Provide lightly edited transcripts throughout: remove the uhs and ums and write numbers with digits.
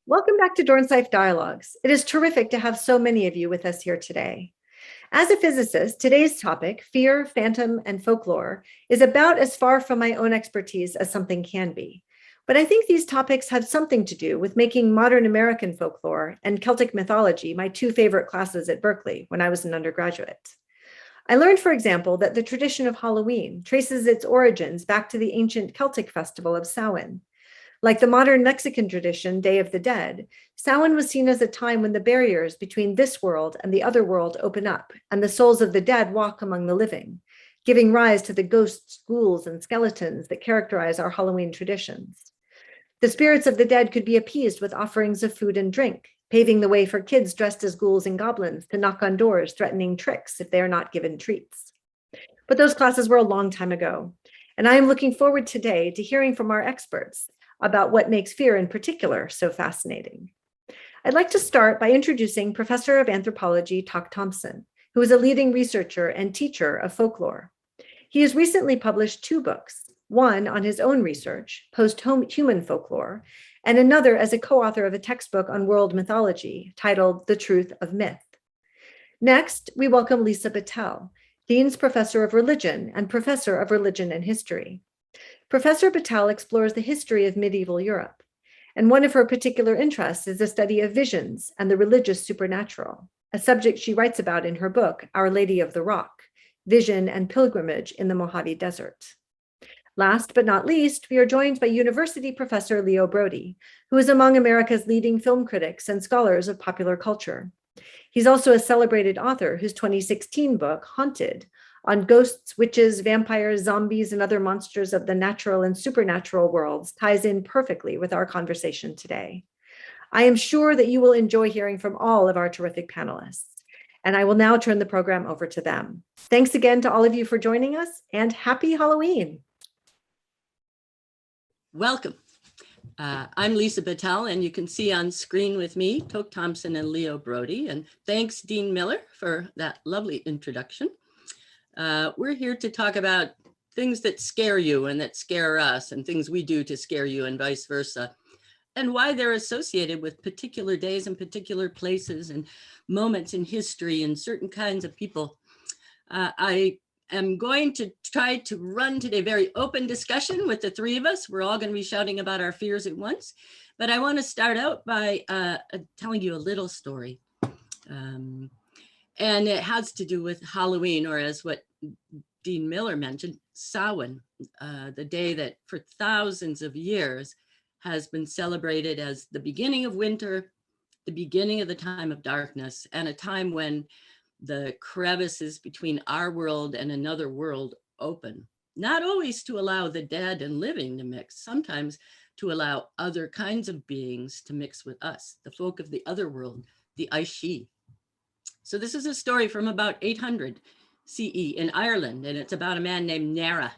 Welcome back to Dornsife Dialogues. It is terrific to have so many of you with us here today. As a physicist, today's topic, fear, phantom, and folklore, is about as far from my own expertise as something can be. But I think these topics have something to do with making modern American folklore and Celtic mythology my two favorite classes at Berkeley when I was an undergraduate. I learned, for example, that the tradition of Halloween traces its origins back to the ancient Celtic festival of Samhain. Like the modern Mexican tradition, Day of the Dead, Samhain was seen as a time when the barriers between this world and the other world open up, and the souls of the dead walk among the living, giving rise to the ghosts, ghouls, and skeletons that characterize our Halloween traditions. The spirits of the dead could be appeased with offerings of food and drink, paving the way for kids dressed as ghouls and goblins to knock on doors threatening tricks if they are not given treats. But those classes were a long time ago, and I am looking forward today to hearing from our experts about what makes fear in particular so fascinating. I'd like to start by introducing Professor of Anthropology Tok Thompson, who is a leading researcher and teacher of folklore. He has recently published two books, one on his own research, Post-Human Folklore, and another as a co-author of a textbook on world mythology titled The Truth of Myth. Next, we welcome Lisa Bitel, Dean's Professor of Religion and Professor of Religion and History. Professor Bitel explores the history of medieval Europe, and one of her particular interests is the study of visions and the religious supernatural, a subject she writes about in her book, Our Lady of the Rock, Vision and Pilgrimage in the Mojave Desert. Last but not least, we are joined by University Professor Leo Braudy, who is among America's leading film critics and scholars of popular culture. He's also a celebrated author whose 2016 book, Haunted, on ghosts, witches, vampires, zombies, and other monsters of the natural and supernatural worlds ties in perfectly with our conversation today. I am sure that you will enjoy hearing from all of our terrific panelists, and I will now turn the program over to them. Thanks again to all of you for joining us, and happy Halloween. Welcome. I'm Lisa Bitel, and you can see on screen with me, Tok Thompson and Leo Braudy, and thanks Dean Miller for that lovely introduction. We're here to talk about things that scare you and that scare us, and things we do to scare you and vice versa, and why they're associated with particular days and particular places and moments in history and certain kinds of people. I am going to try to run today very open discussion with the three of us. We're all going to be shouting about our fears at once, but I want to start out by telling you a little story. And it has to do with Halloween, or as what Dean Miller mentioned, Samhain, the day that for thousands of years has been celebrated as the beginning of winter, the beginning of the time of darkness, and a time when the crevices between our world and another world open, not always to allow the dead and living to mix, sometimes to allow other kinds of beings to mix with us, the folk of the other world, the Aishi. So this is a story from about 800 CE in Ireland, and it's about a man named Nera.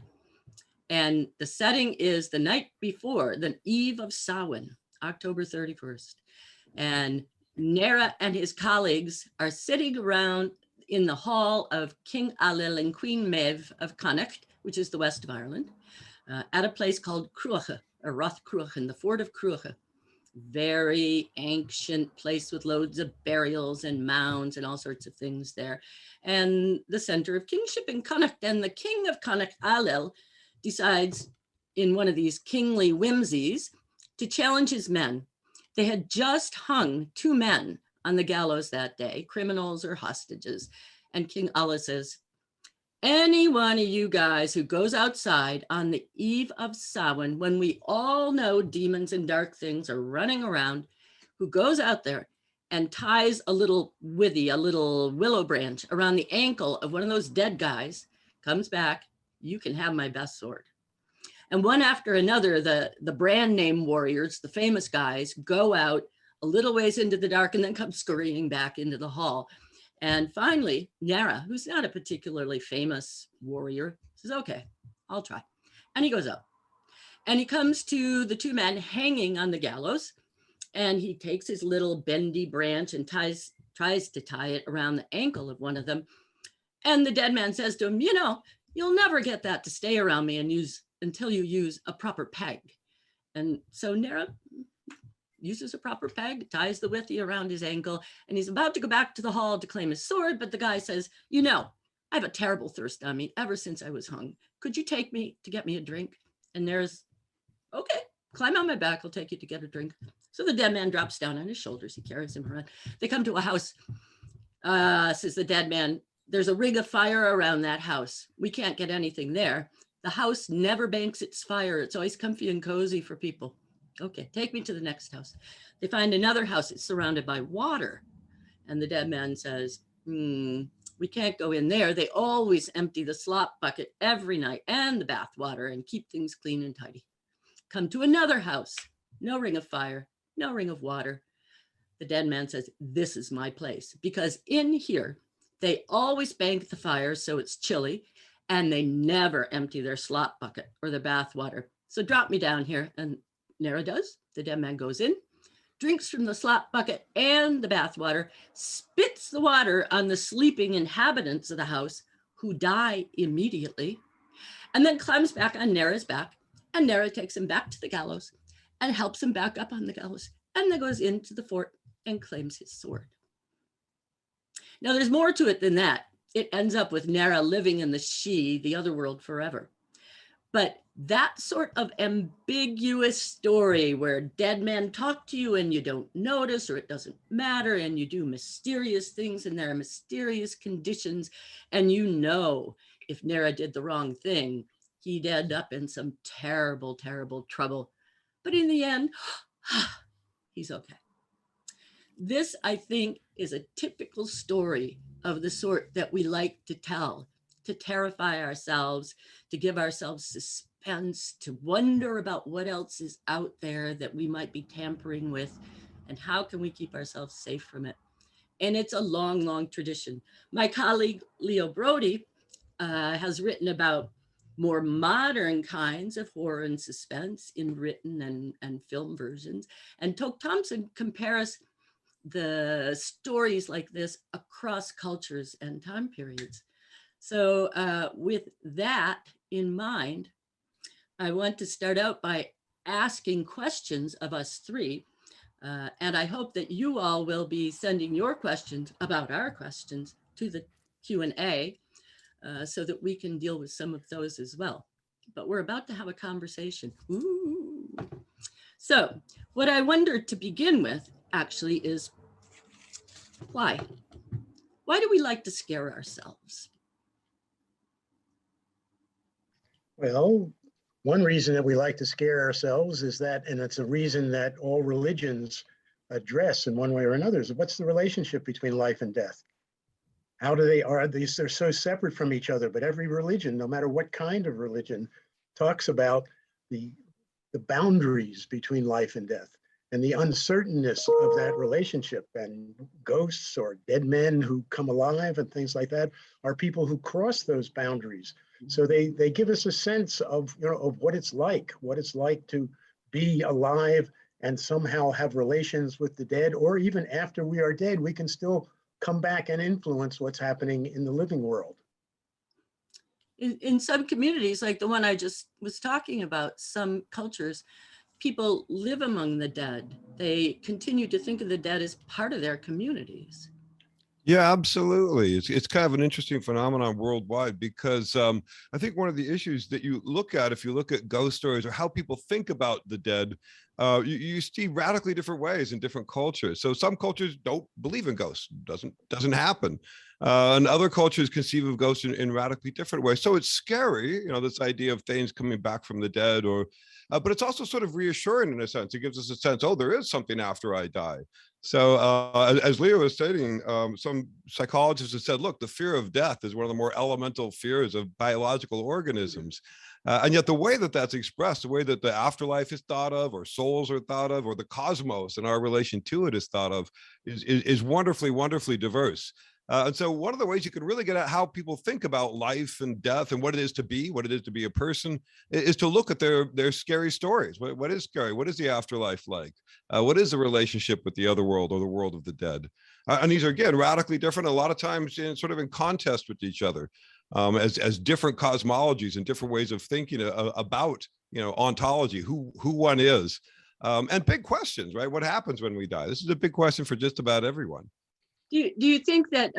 And the setting is the night before, the eve of Samhain, October 31st. And Nera and his colleagues are sitting around in the hall of King Ailill and Queen Maeve of Connacht, which is the west of Ireland, at a place called Cruacha, or Roth Cruachan, the fort of Cruacha. Very ancient place with loads of burials and mounds and all sorts of things there. And the center of kingship in Connacht. And the king of Connacht, Ailill, decides in one of these kingly whimsies to challenge his men. They had just hung two men on the gallows that day, criminals or hostages. And King Ailill says, any one of you guys who goes outside on the eve of Samhain, when we all know demons and dark things are running around, who goes out there and ties a little withy, a little willow branch around the ankle of one of those dead guys, comes back, you can have my best sword. And one after another, the brand name warriors, the famous guys, go out a little ways into the dark and then come scurrying back into the hall. And finally, Nera, who's not a particularly famous warrior, says, okay, I'll try. And he goes up. And he comes to the two men hanging on the gallows. And he takes his little bendy branch and tries to tie it around the ankle of one of them. And the dead man says to him, you know, you'll never get that to stay around me and until you use a proper peg. And so Nera uses a proper peg, ties the withy around his ankle, and he's about to go back to the hall to claim his sword, but the guy says, you know, I have a terrible thirst on me ever since I was hung. Could you take me to get me a drink? And there's, okay, climb on my back, I'll take you to get a drink. So the dead man drops down on his shoulders, he carries him around. They come to a house, says the dead man, there's a ring of fire around that house. We can't get anything there. The house never banks its fire. It's always comfy and cozy for people. Okay, take me to the next house. They find another house. It's surrounded by water. And the dead man says, we can't go in there. They always empty the slop bucket every night and the bath water and keep things clean and tidy. Come to another house. No ring of fire, no ring of water. The dead man says, this is my place, because in here, they always bank the fire so it's chilly, and they never empty their slop bucket or their bath water. So drop me down here. And Nera does. The dead man goes in, drinks from the slop bucket and the bath water, spits the water on the sleeping inhabitants of the house, who die immediately, and then climbs back on Nera's back, and Nera takes him back to the gallows and helps him back up on the gallows, and then goes into the fort and claims his sword. Now there's more to it than that. It ends up with Nera living in the She, the other world, forever. But that sort of ambiguous story where dead men talk to you and you don't notice, or it doesn't matter, and you do mysterious things and there are mysterious conditions, and you know if Nera did the wrong thing, he'd end up in some terrible, terrible trouble. But in the end, he's okay. This, I think, is a typical story of the sort that we like to tell, to terrify ourselves, to give ourselves suspense, to wonder about what else is out there that we might be tampering with, and how can we keep ourselves safe from it. And it's a long, long tradition. My colleague, Leo Braudy, has written about more modern kinds of horror and suspense in written and film versions. And Tok Thompson compares the stories like this across cultures and time periods. So with that in mind, I want to start out by asking questions of us three. And I hope that you all will be sending your questions about our questions to the Q&A so that we can deal with some of those as well. But we're about to have a conversation. Ooh. So what I wonder to begin with actually is, why? Why do we like to scare ourselves? Well, one reason that we like to scare ourselves is that, and it's a reason that all religions address in one way or another, is what's the relationship between life and death? How do they're so separate from each other, but every religion, no matter what kind of religion, talks about the boundaries between life and death and the uncertainness of that relationship. And ghosts or dead men who come alive and things like that are people who cross those boundaries. So they give us a sense of, of what it's like to be alive and somehow have relations with the dead, or even after we are dead, we can still come back and influence what's happening in the living world. In some communities, like the one I just was talking about, some cultures, people live among the dead. They continue to think of the dead as part of their communities. Yeah, absolutely. It's kind of an interesting phenomenon worldwide, because I think one of the issues that you look at, if you look at ghost stories or how people think about the dead, you see radically different ways in different cultures. So some cultures don't believe in ghosts, doesn't happen. And other cultures conceive of ghosts in radically different ways. So it's scary, this idea of things coming back from the dead, but it's also sort of reassuring in a sense. It gives us a sense, oh, there is something after I die. So as Leo was stating, some psychologists have said, look, the fear of death is one of the more elemental fears of biological organisms. And yet the way that that's expressed, the way that the afterlife is thought of, or souls are thought of, or the cosmos and our relation to it is thought of, is wonderfully, wonderfully diverse. And so one of the ways you can really get at how people think about life and death and what it is to be a person, is to look at their scary stories. What is scary? What is the afterlife like? What is the relationship with the other world or the world of the dead? And these are, again, radically different, a lot of times sort of in contest with each other, as different cosmologies and different ways of thinking about, ontology, who one is. and big questions, right? What happens when we die? This is a big question for just about everyone. Do you think that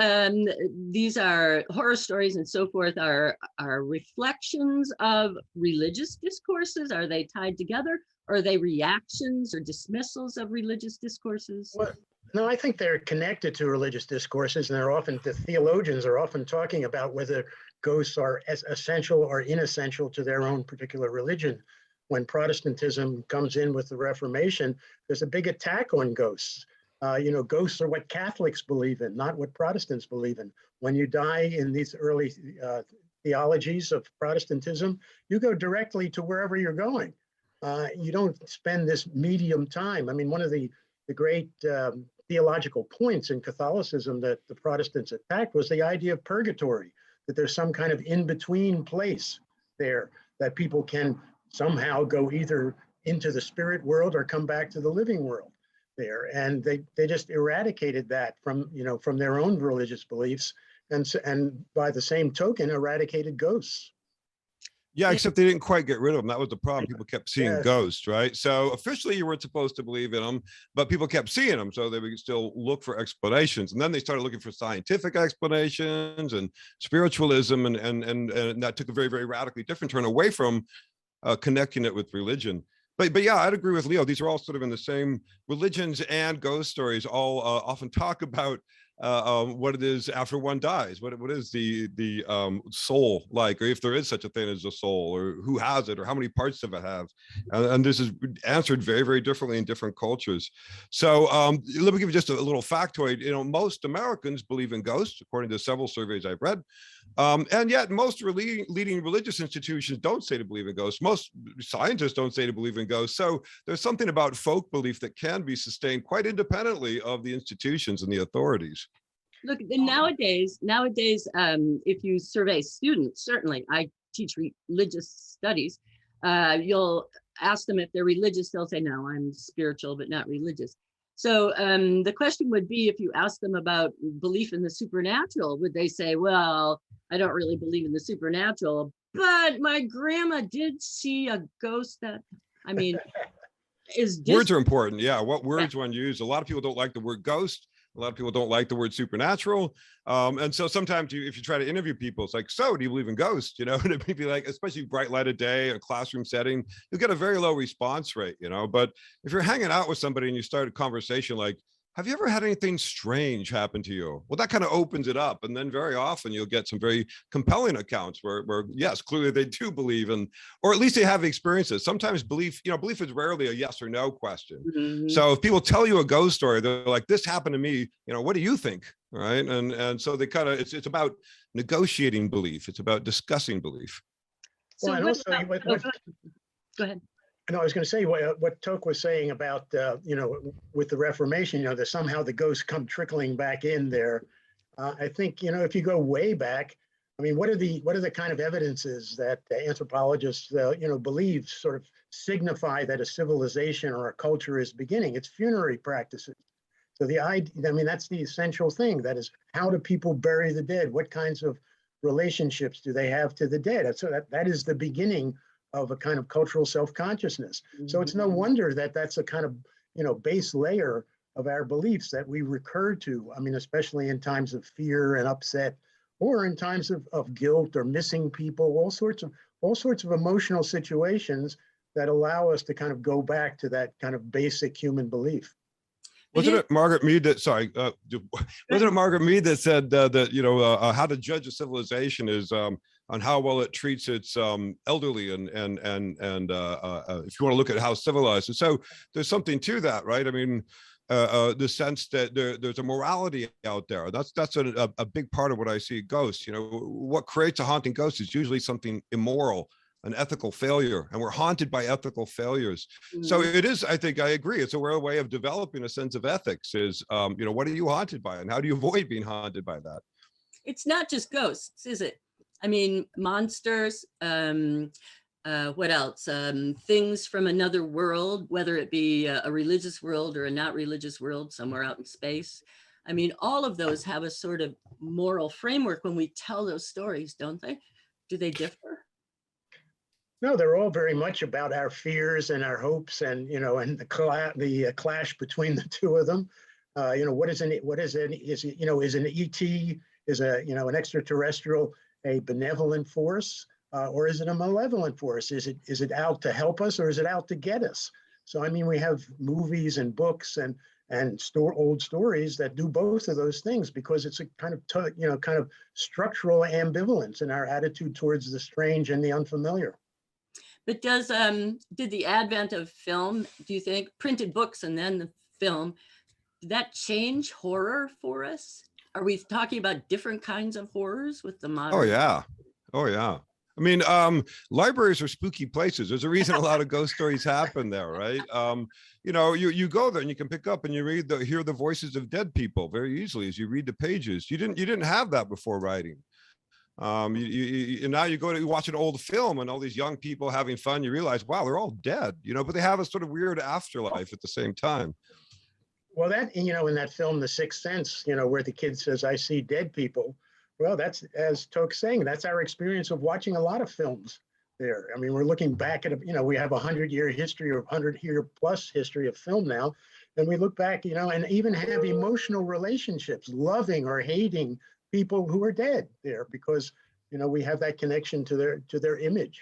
these are horror stories and so forth are reflections of religious discourses? Are they tied together? Or are they reactions or dismissals of religious discourses? Well, no, I think they're connected to religious discourses, and they're often, the theologians are often talking about whether ghosts are as essential or inessential to their own particular religion. When Protestantism comes in with the Reformation, there's a big attack on ghosts. Ghosts are what Catholics believe in, not what Protestants believe in. When you die in these early theologies of Protestantism, you go directly to wherever you're going. You don't spend this medium time. I mean, one of the great theological points in Catholicism that the Protestants attacked was the idea of purgatory, that there's some kind of in-between place there that people can somehow go either into the spirit world or come back to the living world there. And they just eradicated that from their own religious beliefs, and by the same token eradicated ghosts. Yeah, except they didn't quite get rid of them. That was the problem. People kept seeing Yes. ghosts, right? So officially you weren't supposed to believe in them, but people kept seeing them. So they would still look for explanations. And then they started looking for scientific explanations and spiritualism. And that took a very, very radically different turn away from connecting it with religion. But yeah, I'd agree with Leo. These are all sort of in the same religions, and ghost stories all often talk about what it is after one dies. What is the soul like, or if there is such a thing as a soul, or who has it, or how many parts of it have. And this is answered very, very differently in different cultures. So let me give you just a little factoid. Most Americans believe in ghosts, according to several surveys I've read. And yet most leading religious institutions don't say to believe in ghosts. Most scientists don't say to believe in ghosts. So there's something about folk belief that can be sustained quite independently of the institutions and the authorities. Look, nowadays, if you survey students, certainly I teach religious studies, you'll ask them if they're religious, they'll say, no, I'm spiritual, but not religious. So the question would be, if you ask them about belief in the supernatural, would they say, well, I don't really believe in the supernatural, but my grandma did see a ghost that, I mean, words are important. Yeah, what words one use. A lot of people don't like the word ghost. A lot of people don't like the word supernatural. And so sometimes if you try to interview people, it's like, so do you believe in ghosts? And it may be like, especially bright light of day, a classroom setting, you'll get a very low response rate, But if you're hanging out with somebody and you start a conversation like, have you ever had anything strange happen to you? Well, that kind of opens it up. And then very often you'll get some very compelling accounts where yes, clearly they do believe in, or at least they have experiences. Sometimes belief is rarely a yes or no question. Mm-hmm. So if people tell you a ghost story, they're like, this happened to me, what do you think? Right. And so they kind of, it's about negotiating belief. It's about discussing belief. So Well, and also, go ahead. No, I was going to say what Tok was saying about, with the Reformation, that somehow the ghosts come trickling back in there. I think, if you go way back, I mean, what are the kind of evidences that anthropologists, believe sort of signify that a civilization or a culture is beginning? It's funerary practices. So that's the essential thing. That is, how do people bury the dead? What kinds of relationships do they have to the dead? So that is the beginning of a kind of cultural self-consciousness. Mm-hmm. So it's no wonder that that's a kind of, base layer of our beliefs that we recur to. I mean, especially in times of fear and upset, or in times of guilt or missing people, all sorts of emotional situations that allow us to kind of go back to that kind of basic human belief. Wasn't it Margaret Mead that? Sorry, wasn't it Margaret Mead that said that how to judge a civilization is on how well it treats its elderly and if you want to look at how civilized. And so there's something to that, right? I mean, the sense that there's a morality out there. That's a big part of what I see ghosts. What creates a haunting ghost is usually something immoral, an ethical failure, and we're haunted by ethical failures. Mm-hmm. So it is, I think I agree, it's a rare way of developing a sense of ethics is, what are you haunted by and how do you avoid being haunted by that? It's not just ghosts, is it? I mean, monsters, what else? Things from another world, whether it be a religious world or a not religious world somewhere out in space. I mean, all of those have a sort of moral framework when we tell those stories, don't they? Do they differ? No, they're all very much about our fears and our hopes, and and the clash between the two of them. What is is it, is an ET, is an extraterrestrial a benevolent force, or is it a malevolent force? Is it out to help us, or is it out to get us? So I mean, we have movies and books and old stories that do both of those things, because it's a kind of kind of structural ambivalence in our attitude towards the strange and the unfamiliar. But did the advent of film, do you think, printed books and then the film, did that change horror for us? Are we talking about different kinds of horrors with the modern? Oh yeah. Oh yeah. I mean, libraries are spooky places. There's a reason a lot of ghost stories happen there, right? You go there and you can pick up and you hear the voices of dead people very easily as you read the pages. You didn't have that before writing. And now you watch an old film and all these young people having fun. You realize, wow, they're all dead, but they have a sort of weird afterlife at the same time. Well, that, in that film, The Sixth Sense, where the kid says, "I see dead people." Well, that's, as Tok's saying, that's our experience of watching a lot of films there. I mean, we're looking back at, we have 100-year history or 100-year plus history of film now. And we look back, and even have emotional relationships, loving or hating people who are dead there, because, we have that connection to their image.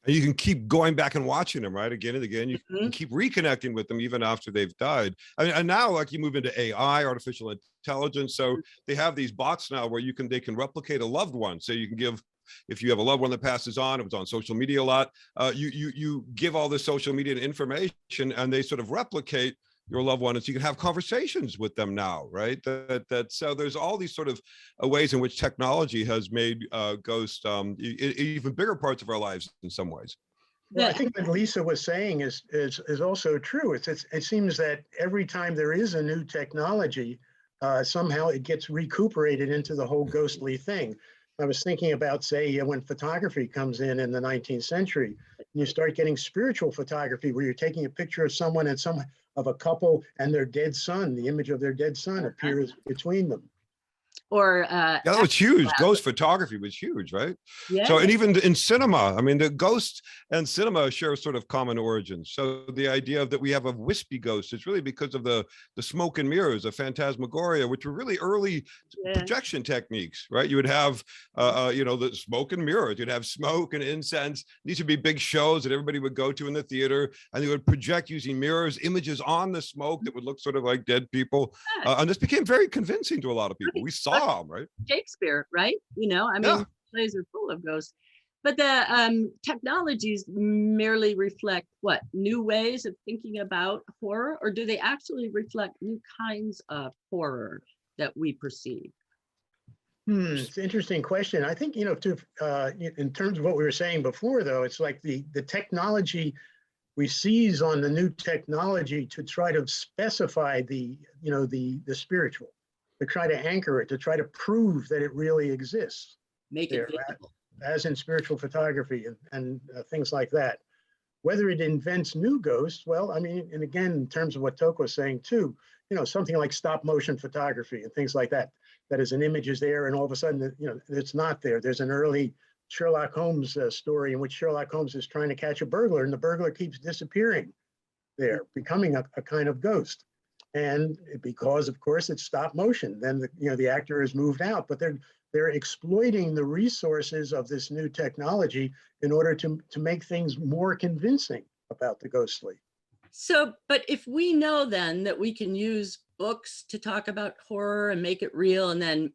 And you can keep going back and watching them, right? Again and again. You can keep reconnecting with them even after they've died. I mean, and now, like, you move into AI, artificial intelligence. So they have these bots now where they can replicate a loved one. So you can give, if you have a loved one that passes on, it was on social media a lot, you give all the social media information and they sort of replicate your loved one, and so you can have conversations with them now, right? So there's all these sort of ways in which technology has made ghosts even bigger parts of our lives in some ways. Well, I think what Lisa was saying is also true. It seems that every time there is a new technology, somehow it gets recuperated into the whole ghostly thing. I was thinking about, say, when photography comes in the 19th century, and you start getting spiritual photography, where you're taking a picture of someone and of a couple and their dead son, the image of their dead son appears between them. Or yeah, that was huge. Ghost photography was huge, right? Yeah. So, and even in cinema, I mean, the ghost and cinema share sort of common origins. So the idea that we have a wispy ghost is really because of the smoke and mirrors, of phantasmagoria, which were really early projection techniques, right? You would have, the smoke and mirrors. You'd have smoke and incense. These would be big shows that everybody would go to in the theater, and they would project using mirrors, images on the smoke that would look sort of like dead people. And this became very convincing to a lot of people. We saw them, right? Shakespeare, right? I mean, plays are full of ghosts. But the technologies merely reflect what? New ways of thinking about horror, or do they actually reflect new kinds of horror that we perceive? It's an interesting question. I think, in terms of what we were saying before, though, it's like the technology, we seize on the new technology to try to specify the spiritual, to try to anchor it, to try to prove that it really exists. Make it visible. As in spiritual photography and things like that. Whether it invents new ghosts, well, I mean, and again, in terms of what Tok was saying too, something like stop motion photography and things like that, that is, an image is there and all of a sudden, it's not there. There's an early Sherlock Holmes story in which Sherlock Holmes is trying to catch a burglar, and the burglar keeps disappearing there, becoming a kind of ghost. And because, of course, it's stop motion, then the actor is moved out, but they're exploiting the resources of this new technology in order to make things more convincing about the ghostly. So, but if we know then that we can use books to talk about horror and make it real and then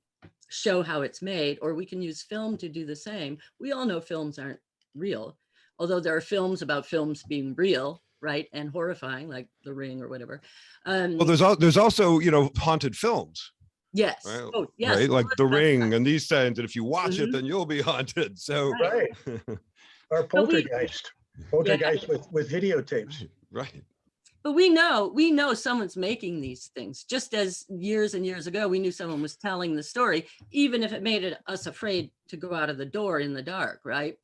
show how it's made, or we can use film to do the same. We all know films aren't real, although there are films about films being real, right, and horrifying, like The Ring or whatever. Well, there's also haunted films. Yes. Right? Oh, yes. Right, like The Ring and these things. And if you watch it, then you'll be haunted. So right. Or Poltergeist. Poltergeist with videotapes. Right. But we know someone's making these things. Just as years and years ago, we knew someone was telling the story, even if it made us afraid to go out of the door in the dark, right?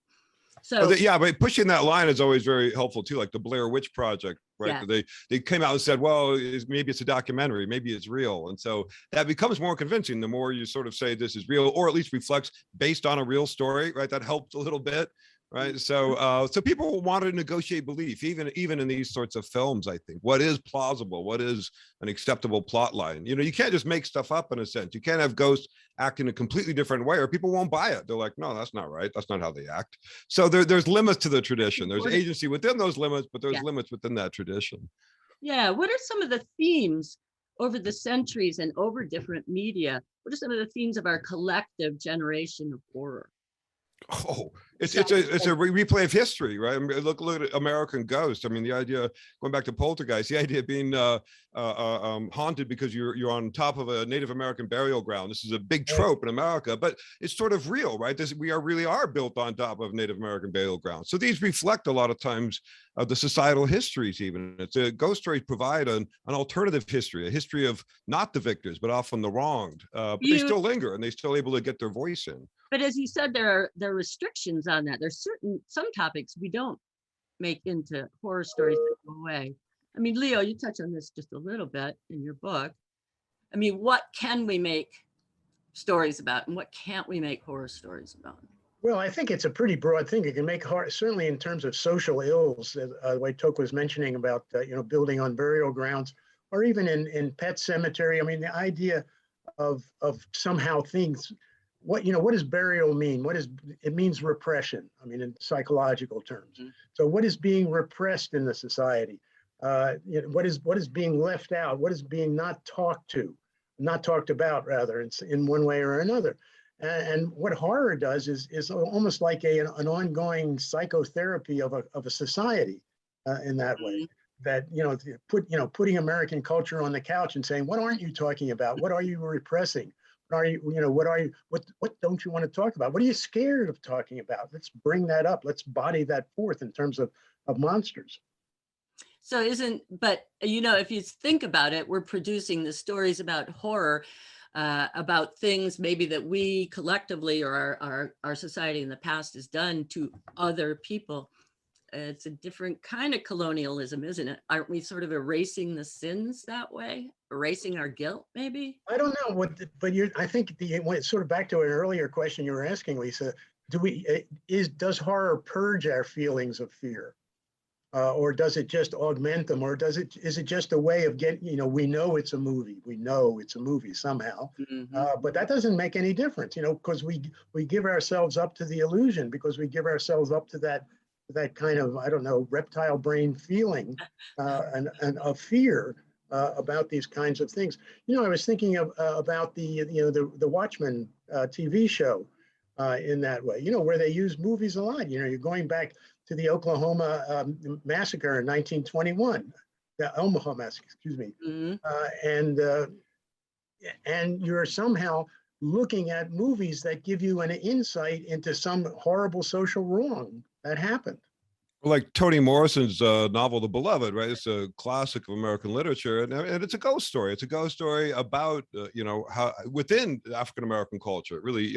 So but pushing that line is always very helpful too, like the Blair Witch Project, right? Yeah. They came out and said, well, maybe it's a documentary, maybe it's real. And so that becomes more convincing the more you sort of say this is real, or at least reflects based on a real story, right? That helps a little bit. right? So people want to negotiate belief, even in these sorts of films. I think what is plausible, what is an acceptable plot line. You can't just make stuff up in a sense. You can't have ghosts act in a completely different way, or people won't buy it. They're like, no, that's not right. That's not how they act. So there's limits to the tradition. There's agency within those limits, but there's limits within that tradition. Yeah. What are some of the themes over the centuries and over different media? What are some of the themes of our collective generation of horror? Oh, it's a replay of history, right? I mean, look at American Ghost. I mean, the idea, going back to Poltergeist, the idea of being haunted because you're on top of a Native American burial ground. This is a big trope in America, but it's sort of real, right? We really are built on top of Native American burial grounds. So these reflect a lot of times the societal histories. Even ghost stories provide an alternative history, a history of not the victors, but often the wronged. But they still linger, and they're still able to get their voice in. But as you said, there are restrictions on that. There's some topics we don't make into horror stories that go away. I mean, Leo, you touch on this just a little bit in your book. I mean, what can we make stories about, and what can't we make horror stories about? Well, I think it's a pretty broad thing. It can make horror, certainly in terms of social ills, the way Tok was mentioning about building on burial grounds, or even in Pet Cemetery. I mean, the idea of somehow things. What does burial mean? It means repression. I mean, in psychological terms. Mm-hmm. So what is being repressed in the society? What is being left out? What is being not talked about rather, in one way or another? And what horror does is almost like an ongoing psychotherapy of a society in that way. That putting American culture on the couch and saying, what aren't you talking about? What are you repressing? What don't you want to talk about? What are you scared of talking about? Let's bring that up. Let's body that forth in terms of monsters. So if you think about it, we're producing the stories about horror, about things maybe that we collectively or our society in the past has done to other people. It's a different kind of colonialism, isn't it? Aren't we sort of erasing the sins that way? Erasing our guilt, maybe? I don't know I think sort of back to an earlier question you were asking, Lisa. Does horror purge our feelings of fear, or does it just augment them, or is it just a way of getting? We know it's a movie. We know it's a movie somehow, but that doesn't make any difference, because we give ourselves up to the illusion, because we give ourselves up to that kind of, I don't know, reptile brain feeling and of fear about these kinds of things. I was thinking about the Watchmen TV show in that way, where they use movies a lot. You're going back to the Oklahoma massacre in 1921, the Omaha massacre, excuse me. And you're somehow looking at movies that give you an insight into some horrible social wrong that happened. Like Toni Morrison's novel, The Beloved, right? It's a classic of American literature, and it's a ghost story. It's a ghost story about how within African American culture, it really,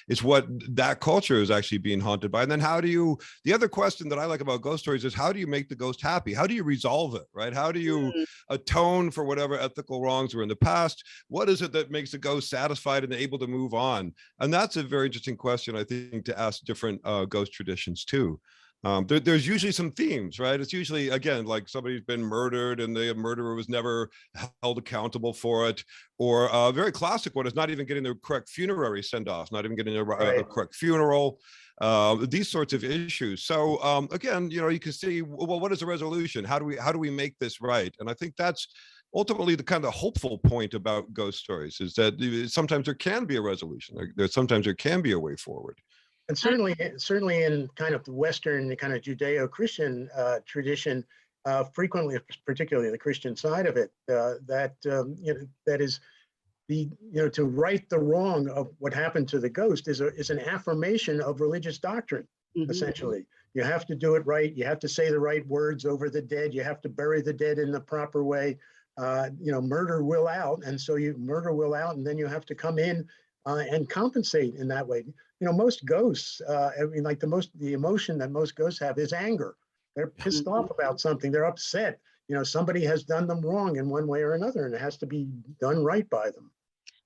it's what that culture is actually being haunted by. And then the other question that I like about ghost stories is, how do you make the ghost happy? How do you resolve it, right? How do you atone for whatever ethical wrongs were in the past? What is it that makes the ghost satisfied and able to move on? And that's a very interesting question, I think, to ask different ghost traditions too. There's usually some themes, right? It's usually, again, like somebody's been murdered and the murderer was never held accountable for it. Or a very classic one is not even getting the correct funerary send-off, not even getting a correct funeral, these sorts of issues. So again, you can see, well, what is the resolution? How do we make this right? And I think that's ultimately the kind of hopeful point about ghost stories, is that sometimes there can be a resolution. Sometimes there can be a way forward. And certainly in kind of the Western, the kind of Judeo-Christian tradition, frequently, particularly the Christian side of it, that is to right the wrong of what happened to the ghost is an affirmation of religious doctrine. Essentially, you have to do it right. You have to say the right words over the dead. You have to bury the dead in the proper way. Murder will out, and so murder will out, and then you have to come in and compensate in that way. Most ghosts, the emotion that most ghosts have is anger. They're pissed off about something. They're upset. Somebody has done them wrong in one way or another, and it has to be done right by them.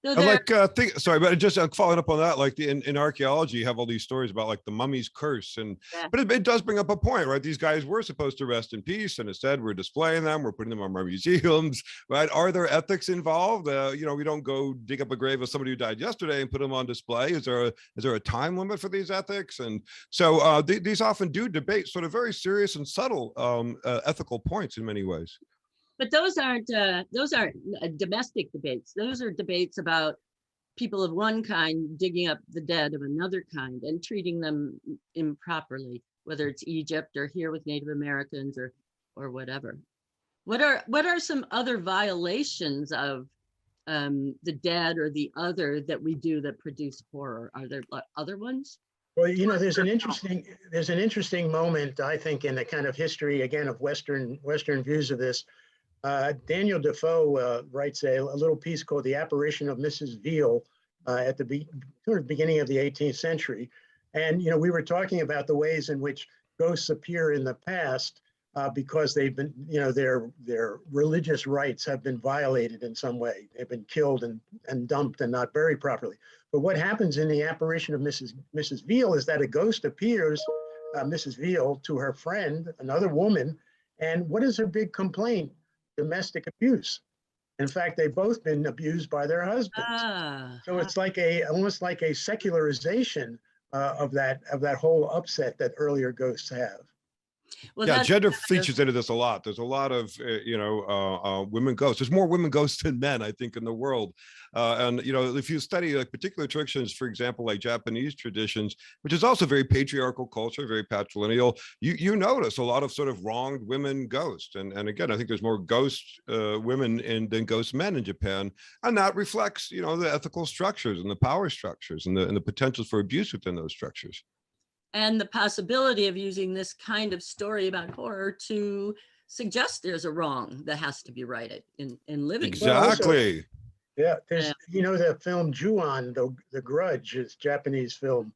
So I there, like sorry, but just following up on that, like in archaeology, you have all these stories about like the mummy's curse, and yeah. but it does bring up a point, right? These guys were supposed to rest in peace, and instead we're displaying them, we're putting them on our museums, right? Are there ethics involved? You know, we don't go dig up a grave of somebody who died yesterday and put them on display. Is there a time limit for these ethics? And so these often do debate sort of very serious and subtle ethical points in many ways. but those aren't domestic debates. Those are debates about people of one kind digging up the dead of another kind and treating them improperly, whether it's Egypt or here with Native Americans or whatever. What are some other violations of the dead or the other that we do that produce horror? Are there other ones? Well, you know, there's an interesting moment, I think, in the kind of history again of Western views of this. Daniel Defoe writes a little piece called "The Apparition of Mrs. Veal" at the sort of beginning of the 18th century, and you know, we were talking about the ways in which ghosts appear in the past because they've been, you know, their religious rights have been violated in some way. They've been killed and dumped and not buried properly. But what happens in the apparition of Mrs. Veal is that a ghost appears, Mrs. Veal, to her friend, another woman, and what is her big complaint? Domestic abuse. In fact, they've both been abused by their husbands. So it's like almost like a secularization of that whole upset that earlier ghosts have. Well, yeah, gender features into this a lot. There's a lot of women ghosts. There's more women ghosts than men, I think, in the world. And you know, if you study like particular traditions, for example, like Japanese traditions, which is also very patriarchal culture, very patrilineal, you notice a lot of sort of wronged women ghosts. And again, I think there's more ghost women than ghost men in Japan, and that reflects, you know, the ethical structures and the power structures and the potentials for abuse within those structures. And the possibility of using this kind of story about horror to suggest there's a wrong that has to be righted in living. Exactly. Also, yeah, there's, you know, the film Ju-on, the Grudge, is Japanese film,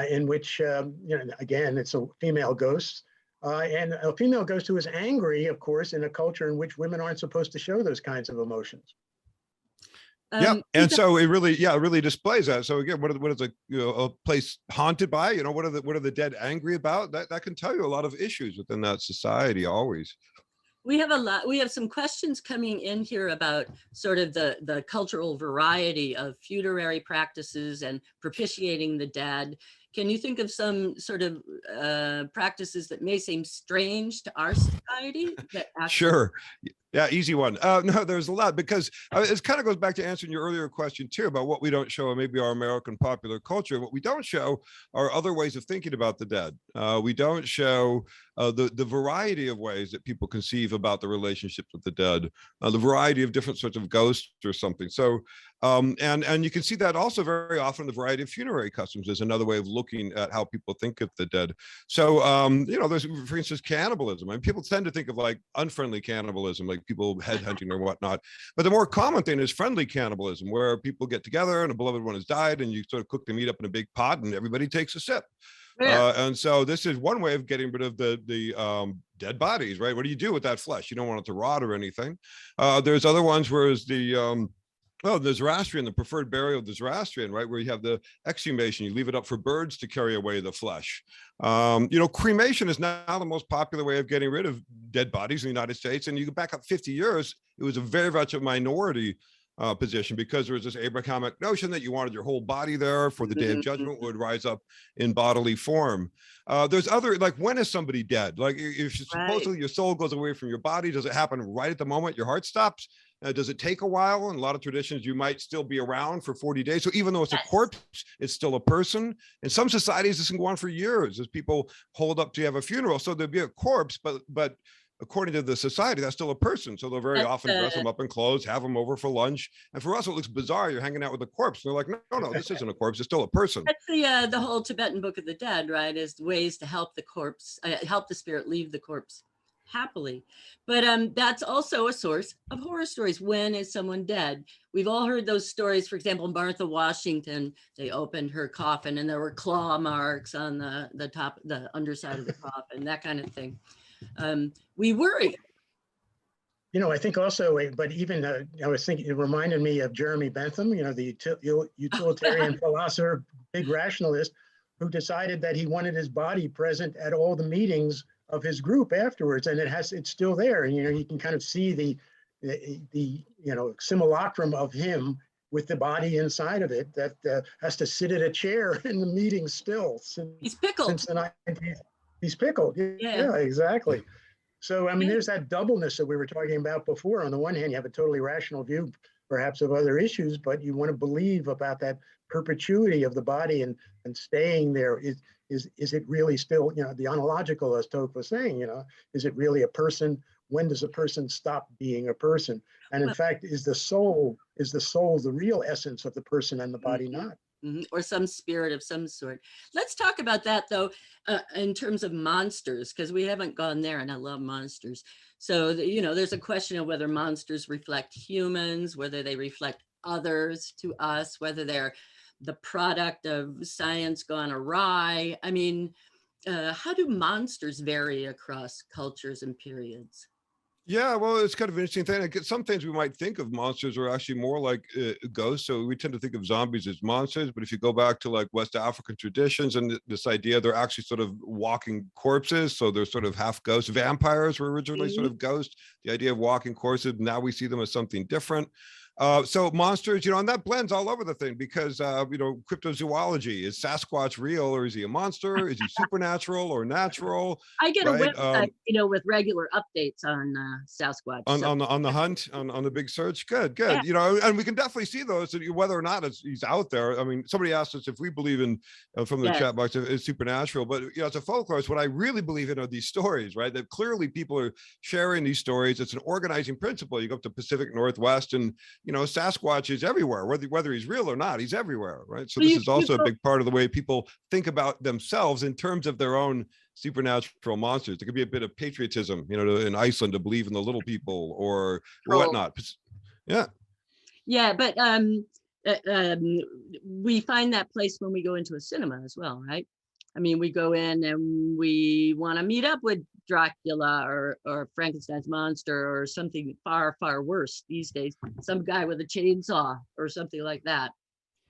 in which, you know, again, it's a female ghost, and a female ghost who is angry, of course, in a culture in which women aren't supposed to show those kinds of emotions. Yeah, and so it really displays that. So again, what is a place haunted by? You know, what are the dead angry about? That can tell you a lot of issues within that society. Always. We have some questions coming in here about sort of the cultural variety of funerary practices and propitiating the dead. Can you think of some sort of practices that may seem strange to our society? Sure. Yeah, easy one. No, there's a lot, because it kind of goes back to answering your earlier question too about what we don't show in maybe our American popular culture. What we don't show are other ways of thinking about the dead. We don't show the variety of ways that people conceive about the relationships with the dead, the variety of different sorts of ghosts or something. So, and you can see that also very often in the variety of funerary customs is another way of looking at how people think of the dead. So, you know, there's, for instance, cannibalism. I mean, people tend to think of like unfriendly cannibalism, like people headhunting or whatnot. But the more common thing is friendly cannibalism, where people get together and a beloved one has died, and you sort of cook the meat up in a big pot, and everybody takes a sip. And so this is one way of getting rid of the dead bodies, right? What do you do with that flesh? You don't want it to rot or anything. There's other ones where it's the Zoroastrian, the preferred burial of the Zoroastrian, right? Where you have the exhumation, you leave it up for birds to carry away the flesh. You know, cremation is now the most popular way of getting rid of dead bodies in the United States. And you go back up 50 years, it was a very much a minority position, because there was this Abrahamic notion that you wanted your whole body there for the day of judgment would rise up in bodily form. There's other, like, when is somebody dead? Like, if supposedly your soul goes away from your body, does it happen right at the moment your heart stops? Does it take a while? In a lot of traditions, you might still be around for 40 days. So even though it's a corpse, it's still a person. In some societies, this can go on for years as people hold up to have a funeral. So there'll be a corpse, but according to the society, that's still a person. So they'll very often dress them up in clothes, have them over for lunch. And for us, it looks bizarre. You're hanging out with a corpse. And they're like, no, this isn't a corpse. It's still a person. That's the whole Tibetan Book of the Dead, right? Is ways to help the corpse, help the spirit leave the corpse happily. But that's also a source of horror stories. When is someone dead? We've all heard those stories. For example, Martha Washington, they opened her coffin and there were claw marks on the top, the underside of the coffin, that kind of thing. We worry. I think also, but even I was thinking, it reminded me of Jeremy Bentham, the utilitarian philosopher, big rationalist, who decided that he wanted his body present at all the meetings of his group afterwards, and it's still there. And you can kind of see the simulacrum of him with the body inside of it that has to sit at a chair in the meeting still. He's pickled. Since the 90s. He's pickled. Yeah, exactly. So, I mean, there's that doubleness that we were talking about before. On the one hand, you have a totally rational view, perhaps, of other issues, but you want to believe about that perpetuity of the body and staying there. Is it really still, the ontological, as Tok was saying, is it really a person? When does a person stop being a person? And in fact, is the soul the real essence of the person and the body not? Or some spirit of some sort. Let's talk about that, though, in terms of monsters, because we haven't gone there, and I love monsters. So, there's a question of whether monsters reflect humans, whether they reflect others to us, whether they're the product of science gone awry. I mean, how do monsters vary across cultures and periods? Yeah, well, it's kind of an interesting thing. Like, some things we might think of monsters are actually more like ghosts. So we tend to think of zombies as monsters. But if you go back to like West African traditions and this idea, they're actually sort of walking corpses. So they're sort of half ghosts. Vampires were originally sort of ghosts. The idea of walking corpses, now we see them as something different. So monsters, and that blends all over the thing because, cryptozoology, is Sasquatch real or is he a monster? Is he supernatural or natural? I get a website, with regular updates on Sasquatch. On the hunt, on the big search. Good. Yeah. And we can definitely see those, whether or not he's out there. I mean, somebody asked us if we believe in, from the chat box, it's supernatural, but as a folklorist, what I really believe in are these stories, right? That clearly people are sharing these stories. It's an organizing principle. You go up to Pacific Northwest and Sasquatch is everywhere, whether he's real or not, he's everywhere, right? So this is also a big part of the way people think about themselves in terms of their own supernatural monsters. There could be a bit of patriotism, in Iceland to believe in the little people or whatnot. Yeah. Yeah, but we find that place when we go into a cinema as well, right? I mean, we go in and we want to meet up with Dracula or Frankenstein's monster or something far, far worse these days. Some guy with a chainsaw or something like that.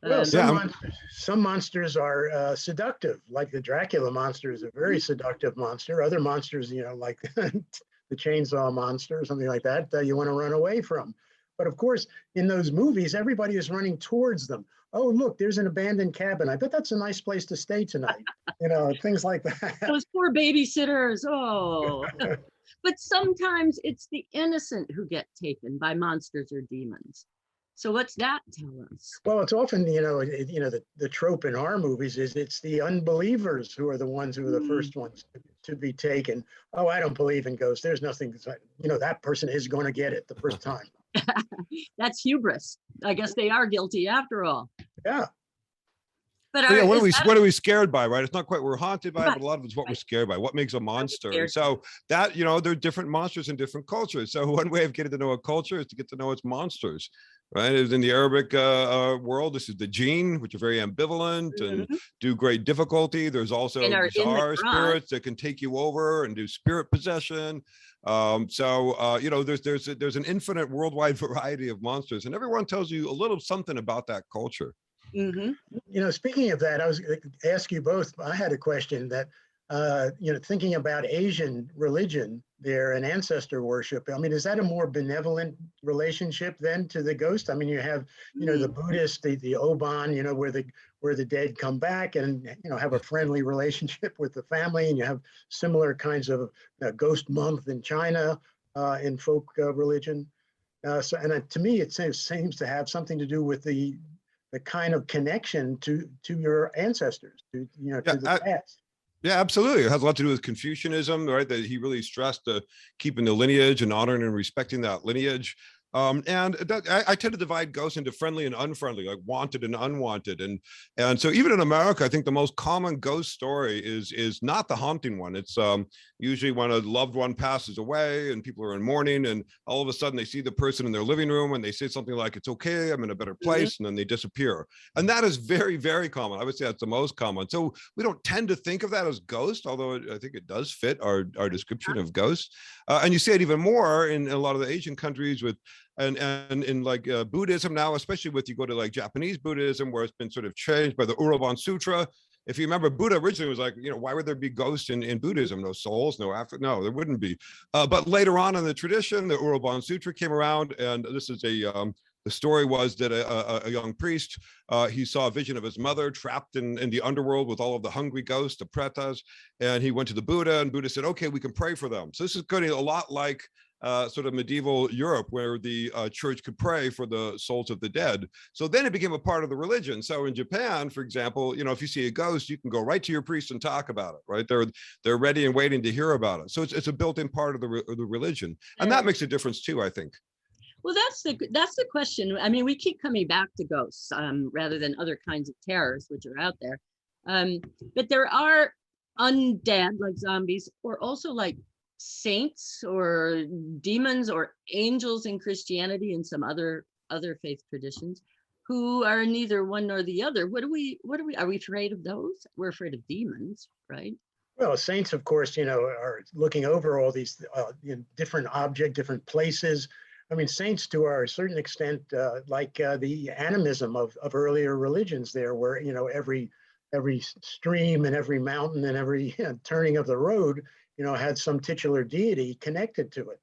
Well, some monsters are seductive, like the Dracula monster is a very seductive monster. Other monsters, like the chainsaw monster or something like that, you want to run away from. But of course, in those movies, everybody is running towards them. Oh, look, there's an abandoned cabin. I bet that's a nice place to stay tonight. Things like that. Those poor babysitters. Oh. But sometimes it's the innocent who get taken by monsters or demons. So what's that tell us? Well, it's often, the trope in our movies is it's the unbelievers who are the ones who are the first ones to be taken. Oh, I don't believe in ghosts. There's nothing, that person is going to get it the first time. That's hubris. I guess they are guilty after all. Yeah. But what are we scared by, right? It's not quite we're haunted by, but a lot of it's what we're scared by. What makes a monster? And so that, there are different monsters in different cultures. So one way of getting to know a culture is to get to know its monsters, right? In the Arabic world, this is the jinn, which are very ambivalent and do great difficulty. There's also bizarre spirits that can take you over and do spirit possession. There's an infinite worldwide variety of monsters, and everyone tells you a little something about that culture. Speaking of that, I was going to ask you both. I had a question that, thinking about Asian religion there and ancestor worship. I mean, is that a more benevolent relationship then to the ghost? I mean, you have, the Buddhist, the Oban, where the dead come back and, have a friendly relationship with the family, and you have similar kinds of ghost month in China in folk religion. To me, it seems to have something to do with the kind of connection to your ancestors, to the past. Yeah, absolutely. It has a lot to do with Confucianism, right? That he really stressed keeping the lineage and honoring and respecting that lineage. I tend to divide ghosts into friendly and unfriendly, like wanted and unwanted. And so even in America, I think the most common ghost story is not the haunting one. It's usually when a loved one passes away and people are in mourning, and all of a sudden they see the person in their living room and they say something like, "It's okay, I'm in a better place," and then they disappear. And that is very, very common. I would say that's the most common. So we don't tend to think of that as ghost, although I think it does fit our description of ghosts. And you see it even more in a lot of the Asian countries with and in like Buddhism now, especially with you go to like Japanese Buddhism, where it's been sort of changed by the Uroban Sutra. If you remember, Buddha originally was like, why would there be ghosts in Buddhism? No souls, no after, no, there wouldn't be. But later on in the tradition, the Uroban Sutra came around, and this is the story was that a young priest, he saw a vision of his mother trapped in the underworld with all of the hungry ghosts, the pretas, and he went to the Buddha, and Buddha said, "Okay, we can pray for them." So this is getting a lot like sort of medieval Europe, where the church could pray for the souls of the dead. So then it became a part of the religion. So in Japan, for example, if you see a ghost, you can go right to your priest and talk about it, right? They're ready and waiting to hear about it. So it's a built-in part of the religion, and that makes a difference too, I think. Well, that's the question. I mean, we keep coming back to ghosts rather than other kinds of terrors which are out there. But there are undead, like zombies, or also like saints or demons or angels in Christianity and some other faith traditions, who are neither one nor the other. Are we afraid of those? We're afraid of demons, right? Well, saints, of course, are looking over all these different objects, different places. I mean, saints, to a certain extent, like the animism of earlier religions there, where, every stream and every mountain and every turning of the road, had some titular deity connected to it.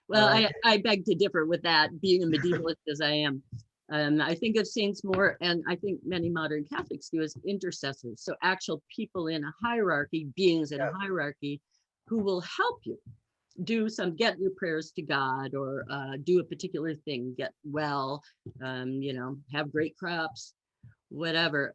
Well, I beg to differ with that, being a medievalist as I am. I think of saints more, and I think many modern Catholics do, as intercessors. So actual people in a hierarchy, beings in a hierarchy, who will help you get your prayers to God, or do a particular thing, get well, have great crops, whatever.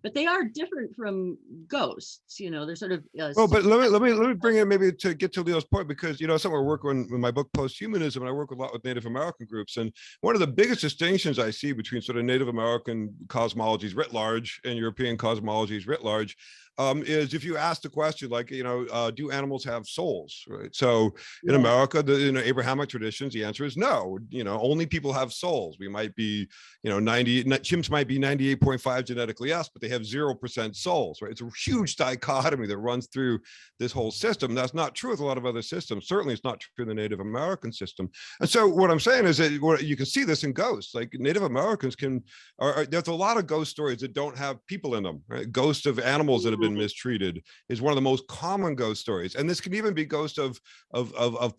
But they are different from ghosts, they're sort of well, but let me bring in, maybe to get to Leo's point, because something we're working on with my book Posthumanism, and I work a lot with Native American groups, and one of the biggest distinctions I see between sort of Native American cosmologies writ large and European cosmologies writ large is if you ask the question, like, do animals have souls, right? So in America, the Abrahamic traditions, the answer is no. Only people have souls. We might be, chimps might be 98.5 genetically yes, but they have 0% souls, right? It's a huge dichotomy that runs through this whole system. That's not true with a lot of other systems. Certainly it's not true in the Native American system. And so what I'm saying is that you can see this in ghosts. Like Native Americans there's a lot of ghost stories that don't have people in them, right? Ghosts of animals that have been mistreated is one of the most common ghost stories. And this can even be ghosts of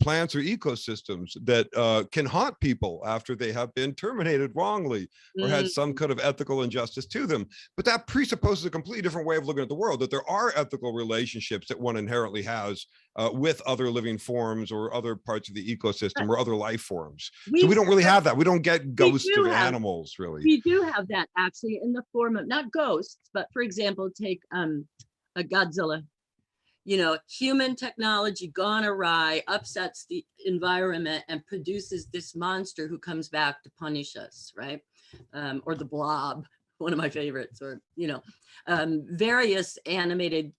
plants or ecosystems that can haunt people after they have been terminated wrongly or had some kind of ethical injustice to them. But that presupposes a completely different way of looking at the world, that there are ethical relationships that one inherently has with other living forms or other parts of the ecosystem or other life forms. So we don't really have that. We don't get ghosts of animals, really. We do have that, actually, in the form of not ghosts, but for example, take a Godzilla. Human technology gone awry, upsets the environment and produces this monster who comes back to punish us, right? Or the Blob, one of my favorites, or various animated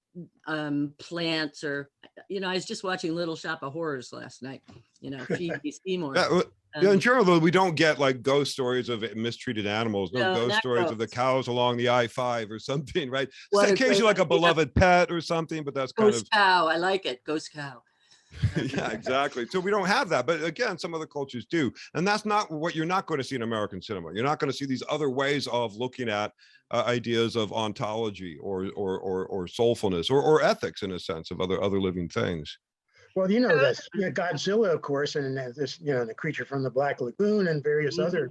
plants, or I was just watching Little Shop of Horrors last night. Phoebe Seymour. In general, though, we don't get like ghost stories of mistreated animals. No ghost stories of the cows along the I-5 or something, right? Occasionally like a beloved pet or something, but that's kind of ghost cow. I like it, ghost cow. Yeah, exactly. So we don't have that, but again, some other cultures do, and that's not what you're not going to see in American cinema. You're not going to see these other ways of looking at ideas of ontology or soulfulness or ethics, in a sense, of other living things. Well, this Godzilla, of course, and this, the creature from the Black Lagoon and various other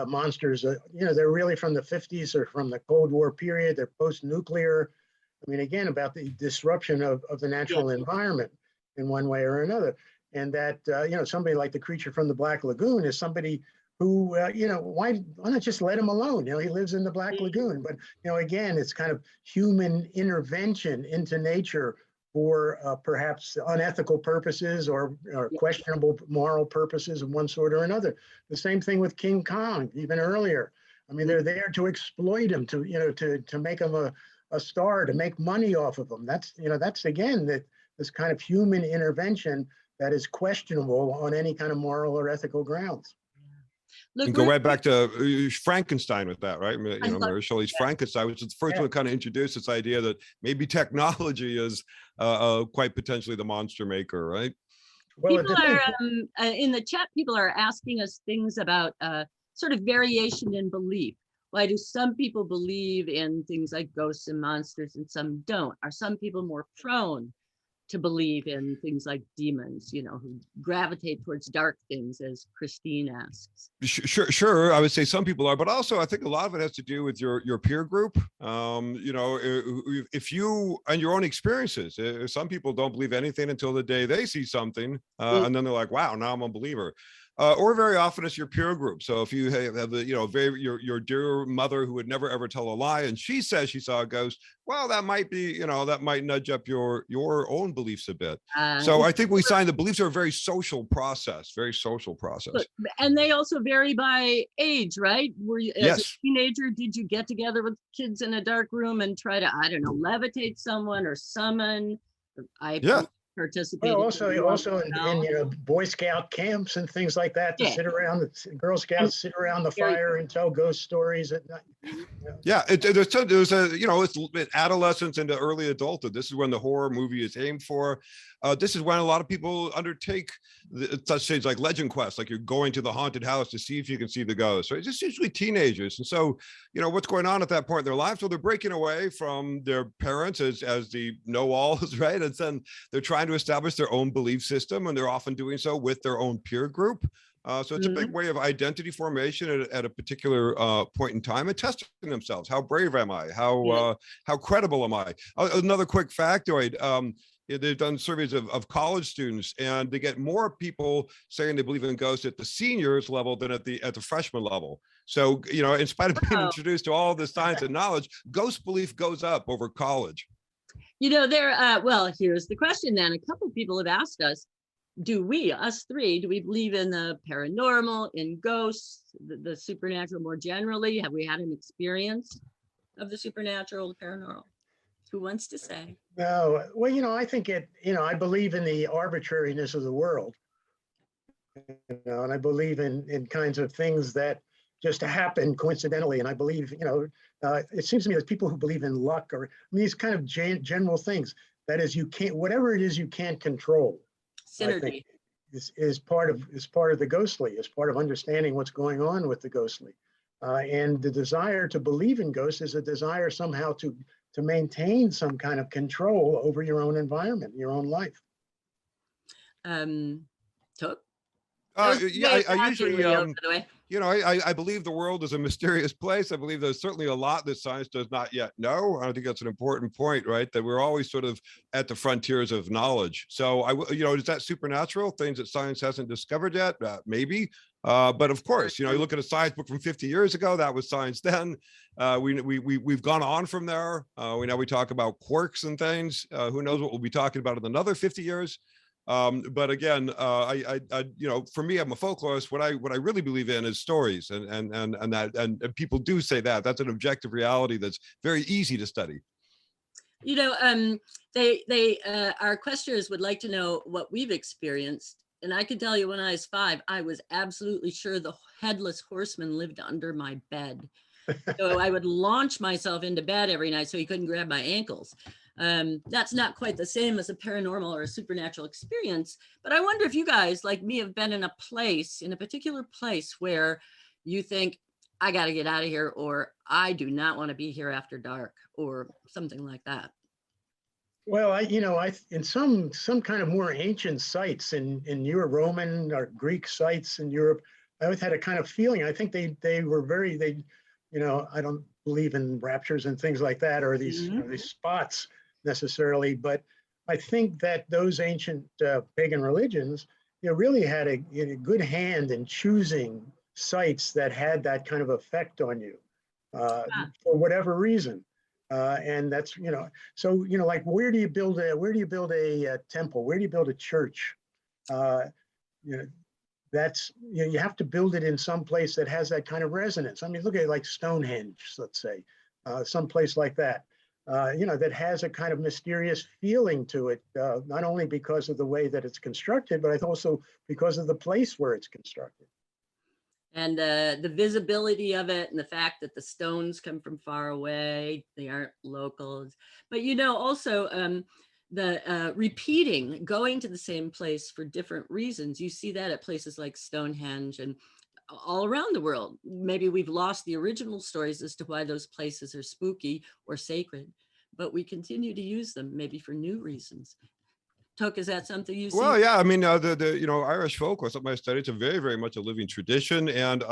monsters, they're really from the 50s or from the Cold War period. They're post-nuclear. I mean, again, about the disruption of the natural environment in one way or another. And that, somebody like the creature from the Black Lagoon is somebody who, why not just let him alone? He lives in the Black Lagoon. But, again, it's kind of human intervention into nature for perhaps unethical purposes or questionable moral purposes of one sort or another. The same thing with King Kong, even earlier. I mean, they're there to exploit him, to make him a star, to make money off of him. That's again, this kind of human intervention that is questionable on any kind of moral or ethical grounds. Look, and go right back to Frankenstein with that, right? Mary Shelley's yeah. Frankenstein, which is the first one to kind of introduce this idea that maybe technology is quite potentially the monster maker, right? Well, people are in the chat. People are asking us things about sort of variation in belief. Why do some people believe in things like ghosts and monsters and some don't? Are some people more prone to believe in things like demons, who gravitate towards dark things, as Christine asks? Sure. I would say some people are, but also I think a lot of it has to do with your peer group. If you and your own experiences, some people don't believe anything until the day they see something, and then they're like, wow, now I'm a believer. Or very often it's your peer group. So if you have your dear mother who would never ever tell a lie, and she says she saw a ghost, well, that might be, that might nudge up your own beliefs a bit. So I think we find the beliefs are a very social process. And they also vary by age, right? Were you, as a teenager, did you get together with kids in a dark room and try to, levitate someone or summon? Participated. Well, also in Boy Scout camps and things like that, to sit around, the Girl Scouts sit around the fire and tell ghost stories at night. Yeah, there's it's adolescence into early adulthood. This is when the horror movie is aimed for. This is when a lot of people undertake such things like legend quests, like you're going to the haunted house to see if you can see the ghost. Right? It's usually teenagers, and so what's going on at that point in their lives? Well, they're breaking away from their parents as the know-alls, right? And then they're trying to establish their own belief system, and they're often doing so with their own peer group. So it's a big way of identity formation at a particular point in time, and testing themselves. How brave am I? How credible am I? Another quick factoid. They've done surveys of college students, and they get more people saying they believe in ghosts at the seniors level than at the freshman level. So, in spite of being introduced to all this science and knowledge, ghost belief goes up over college. Well, here's the question then. A couple of people have asked us, us three, do we believe in the paranormal, in ghosts, the supernatural more generally? Have we had an experience of the supernatural, paranormal? Who wants to say? No, well, I think I believe in the arbitrariness of the world, and I believe in kinds of things that just happen coincidentally. And I believe, it seems to me that people who believe in luck or these kind of general things, that is, whatever it is you can't control. Synergy is part of the ghostly, is part of understanding what's going on with the ghostly. And the desire to believe in ghosts is a desire somehow to maintain some kind of control over your own environment, your own life. Tok? I usually, I believe the world is a mysterious place. I believe there's certainly a lot that science does not yet know. I think that's an important point, right? That we're always sort of at the frontiers of knowledge. So, is that supernatural, things that science hasn't discovered yet? Maybe. But of course, you look at a science book from 50 years ago, that was science then. We've gone on from there. We talk about quarks and things. Who knows what we'll be talking about in another 50 years. But again, for me, I'm a folklorist. What I really believe in is stories, and people do say that that's an objective reality that's very easy to study. Our questioners would like to know what we've experienced. And I can tell you, when I was 5, I was absolutely sure the headless horseman lived under my bed. So I would launch myself into bed every night so he couldn't grab my ankles. That's not quite the same as a paranormal or a supernatural experience, but I wonder if you guys, like me, have been in a particular place where you think, I got to get out of here, or I do not want to be here after dark, or something like that. Well, in some kind of more ancient sites in Europe, Roman or Greek sites in Europe, I always had a kind of feeling. I think they were I don't believe in raptures and things like that, or these these spots necessarily, but I think that those ancient pagan religions, really had a good hand in choosing sites that had that kind of effect on you for whatever reason. And that's, so, like, where do you build a temple? Where do you build a church? You know, that's, you have to build it in some place that has that kind of resonance. I mean, look at like Stonehenge, let's say, some place like that, that has a kind of mysterious feeling to it, not only because of the way that it's constructed, but also because of the place where it's constructed. And the visibility of it, and the fact that the stones come from far away, they aren't locals. But also the repeating, going to the same place for different reasons. You see that at places like Stonehenge and all around the world. Maybe we've lost the original stories as to why those places are spooky or sacred, but we continue to use them maybe for new reasons. Tok, is that something you see? Well, yeah, I mean, the Irish folklore, something I study, it's a very, very much a living tradition, and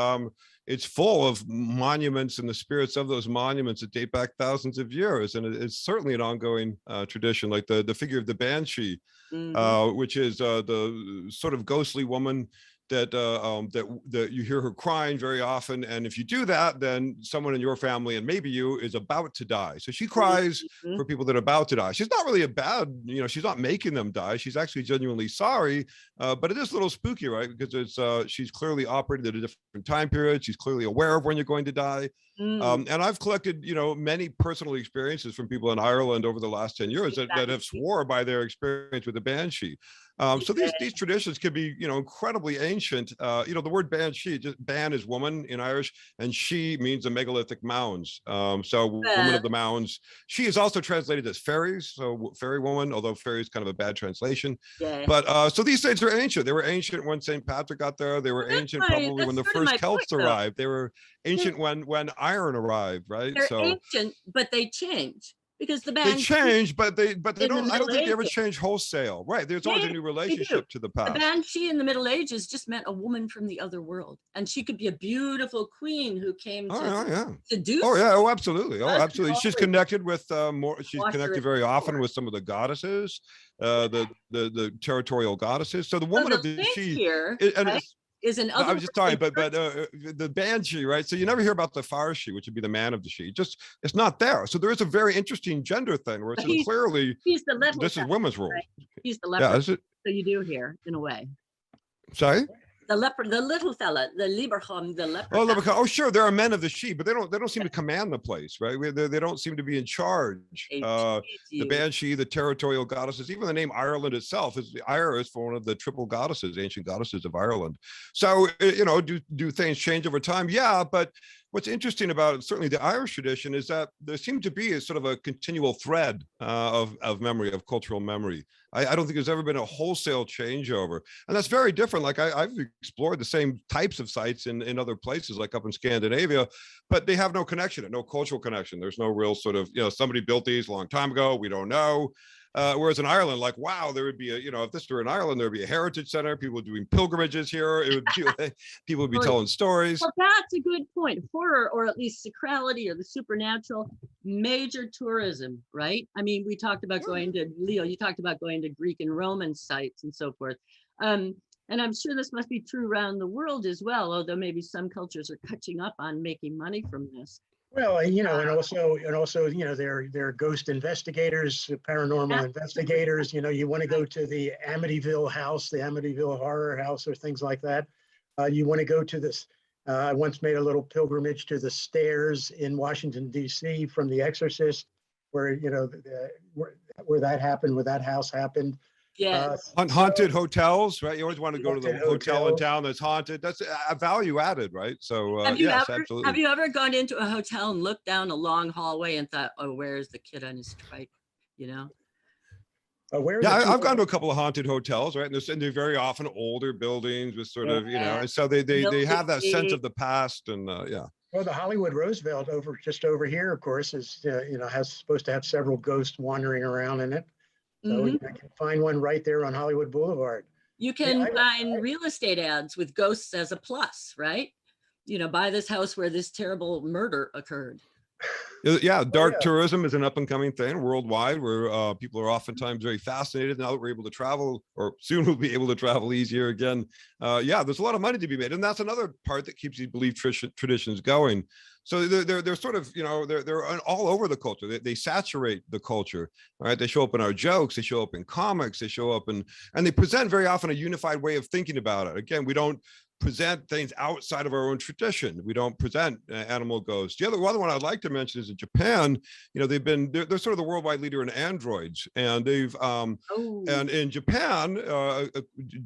it's full of monuments and the spirits of those monuments that date back thousands of years, and it's certainly an ongoing tradition. Like the figure of the banshee, which is the sort of ghostly woman that you hear her crying very often, and if you do that, then someone in your family, and maybe you, is about to die. So she cries for people that are about to die. She's not really a bad, she's not making them die. She's actually genuinely sorry, but it is a little spooky, right? Because it's she's clearly operated at a different time period. She's clearly aware of when you're going to die. And I've collected, many personal experiences from people in Ireland over the last 10 years that have swore by their experience with the banshee. So these traditions can be, incredibly ancient. The word banshee, just ban is woman in Irish, and she means the megalithic mounds. So woman of the mounds. She is also translated as fairies, so fairy woman, although fairy is kind of a bad translation. Yeah. But so these things are ancient. They were ancient when St. Patrick got there. They were ancient probably when the first Celts arrived. They were ancient when iron arrived, right? They're ancient, but they change. Because the they change, but they don't. I don't think they ever Ages. change wholesale. Right? There's always a new relationship to the past. The banshee in the Middle Ages just meant a woman from the other world, and she could be a beautiful queen who came to seduce. Oh yeah, oh absolutely, oh absolutely. She's connected with more. She's connected very often with some of the goddesses, the territorial goddesses. So the woman of the she here, is an I was just talking, but the banshee, right? So you never hear about the farshee, which would be the man of the she. Just it's not there. So there is a very interesting gender thing where it's clearly he's the leper. This is women's role. Right? He's the leper. Yeah, so you do hear in a way. Sorry. The leper, the little fella, the Lieberham, the leper. Oh, sure, there are men of the sheep, but they don't seem to command the place, right? They don't seem to be in charge. The banshee, the territorial goddesses, even the name Ireland itself is the Ira is for one of the triple goddesses, ancient goddesses of Ireland. So do things change over time? Yeah, but what's interesting about certainly the Irish tradition is that there seems to be a sort of a continual thread of memory, of cultural memory. I don't think there's ever been a wholesale changeover. And that's very different. Like I've explored the same types of sites in other places, like up in Scandinavia, but they have no connection, no cultural connection. There's no real sort of, somebody built these a long time ago. We don't know. Whereas in Ireland, like, wow, there would be if this were in Ireland, there'd be a heritage center, people doing pilgrimages here. It would be people would be telling stories. Well, that's a good point. Horror, or at least sacrality or the supernatural, major tourism, right? I mean, we talked about going to Leo, you talked about going to Greek and Roman sites and so forth. And I'm sure this must be true around the world as well, although maybe some cultures are catching up on making money from this. Well, and also, there are ghost investigators, paranormal investigators. You want to go to the Amityville house, the Amityville horror house, or things like that. You want to go to this. I once made a little pilgrimage to the stairs in Washington, D.C. from The Exorcist, where where that happened, where that house happened. Yes. Haunted hotels, right? You always want to go to the hotel in town that's haunted. That's a value added, right? So absolutely. Have you ever gone into a hotel and looked down a long hallway and thought, oh, where's the kid on his trike? I've gone to a couple of haunted hotels, right? And they're very often older buildings with sort of, and so they have that sense of the past, and Well, the Hollywood Roosevelt just over here, of course, is has supposed to have several ghosts wandering around in it. So you can find one right there on Hollywood Boulevard. You can find real estate ads with ghosts as a plus, right? Buy this house where this terrible murder occurred. Yeah, dark tourism is an up and coming thing worldwide, where people are oftentimes very fascinated now that we're able to travel, or soon we'll be able to travel easier again. There's a lot of money to be made, and that's another part that keeps these belief traditions going. So they're sort of, you know, they're all over the culture. They saturate the culture, right? They show up in our jokes, they show up in comics, they show up and they present very often a unified way of thinking about it. Again, we don't present things outside of our own tradition. We don't present animal ghosts. The other one I'd like to mention is in Japan. You know, they're sort of the worldwide leader in androids, and they've and in Japan,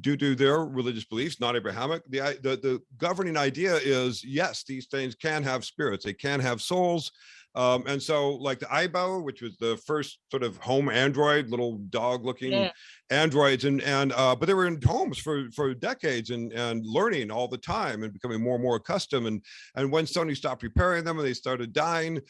due to their religious beliefs, not Abrahamic, the governing idea is, yes, these things can have spirits, they can have souls. And so like the Aibo, which was the first sort of home android, little dog looking androids, but they were in homes for decades and learning all the time and becoming more and more accustomed. And when Sony stopped repairing them and they started dying,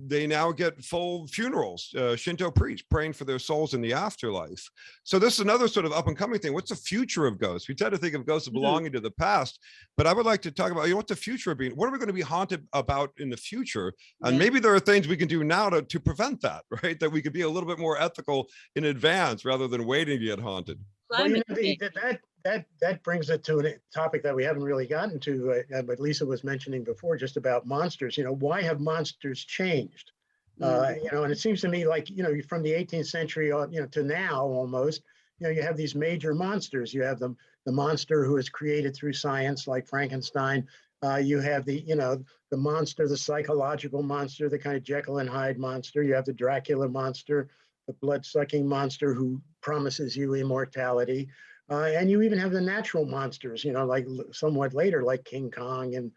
they now get full funerals, Shinto priests praying for their souls in the afterlife. So this is another sort of up and coming thing. What's the future of ghosts? We tend to think of ghosts as belonging to the past, but I would like to talk about, you know, what's the future of being? What are we going to be haunted about in the future? And maybe there are things we can do now to prevent that, right? That we could be a little bit more ethical in advance rather than waiting to get haunted. Well, you know, that brings it to a topic that we haven't really gotten to, but Lisa was mentioning before, just about monsters. You know, why have monsters changed? You know, and it seems to me like, you know, from the 18th century, you know, to now almost, you know, you have these major monsters. You have the monster who is created through science, like Frankenstein. You have the, you know, the monster, the psychological monster, the kind of Jekyll and Hyde monster. You have the Dracula monster, the blood-sucking monster who promises you immortality. And you even have the natural monsters, you know, like somewhat later, like King Kong and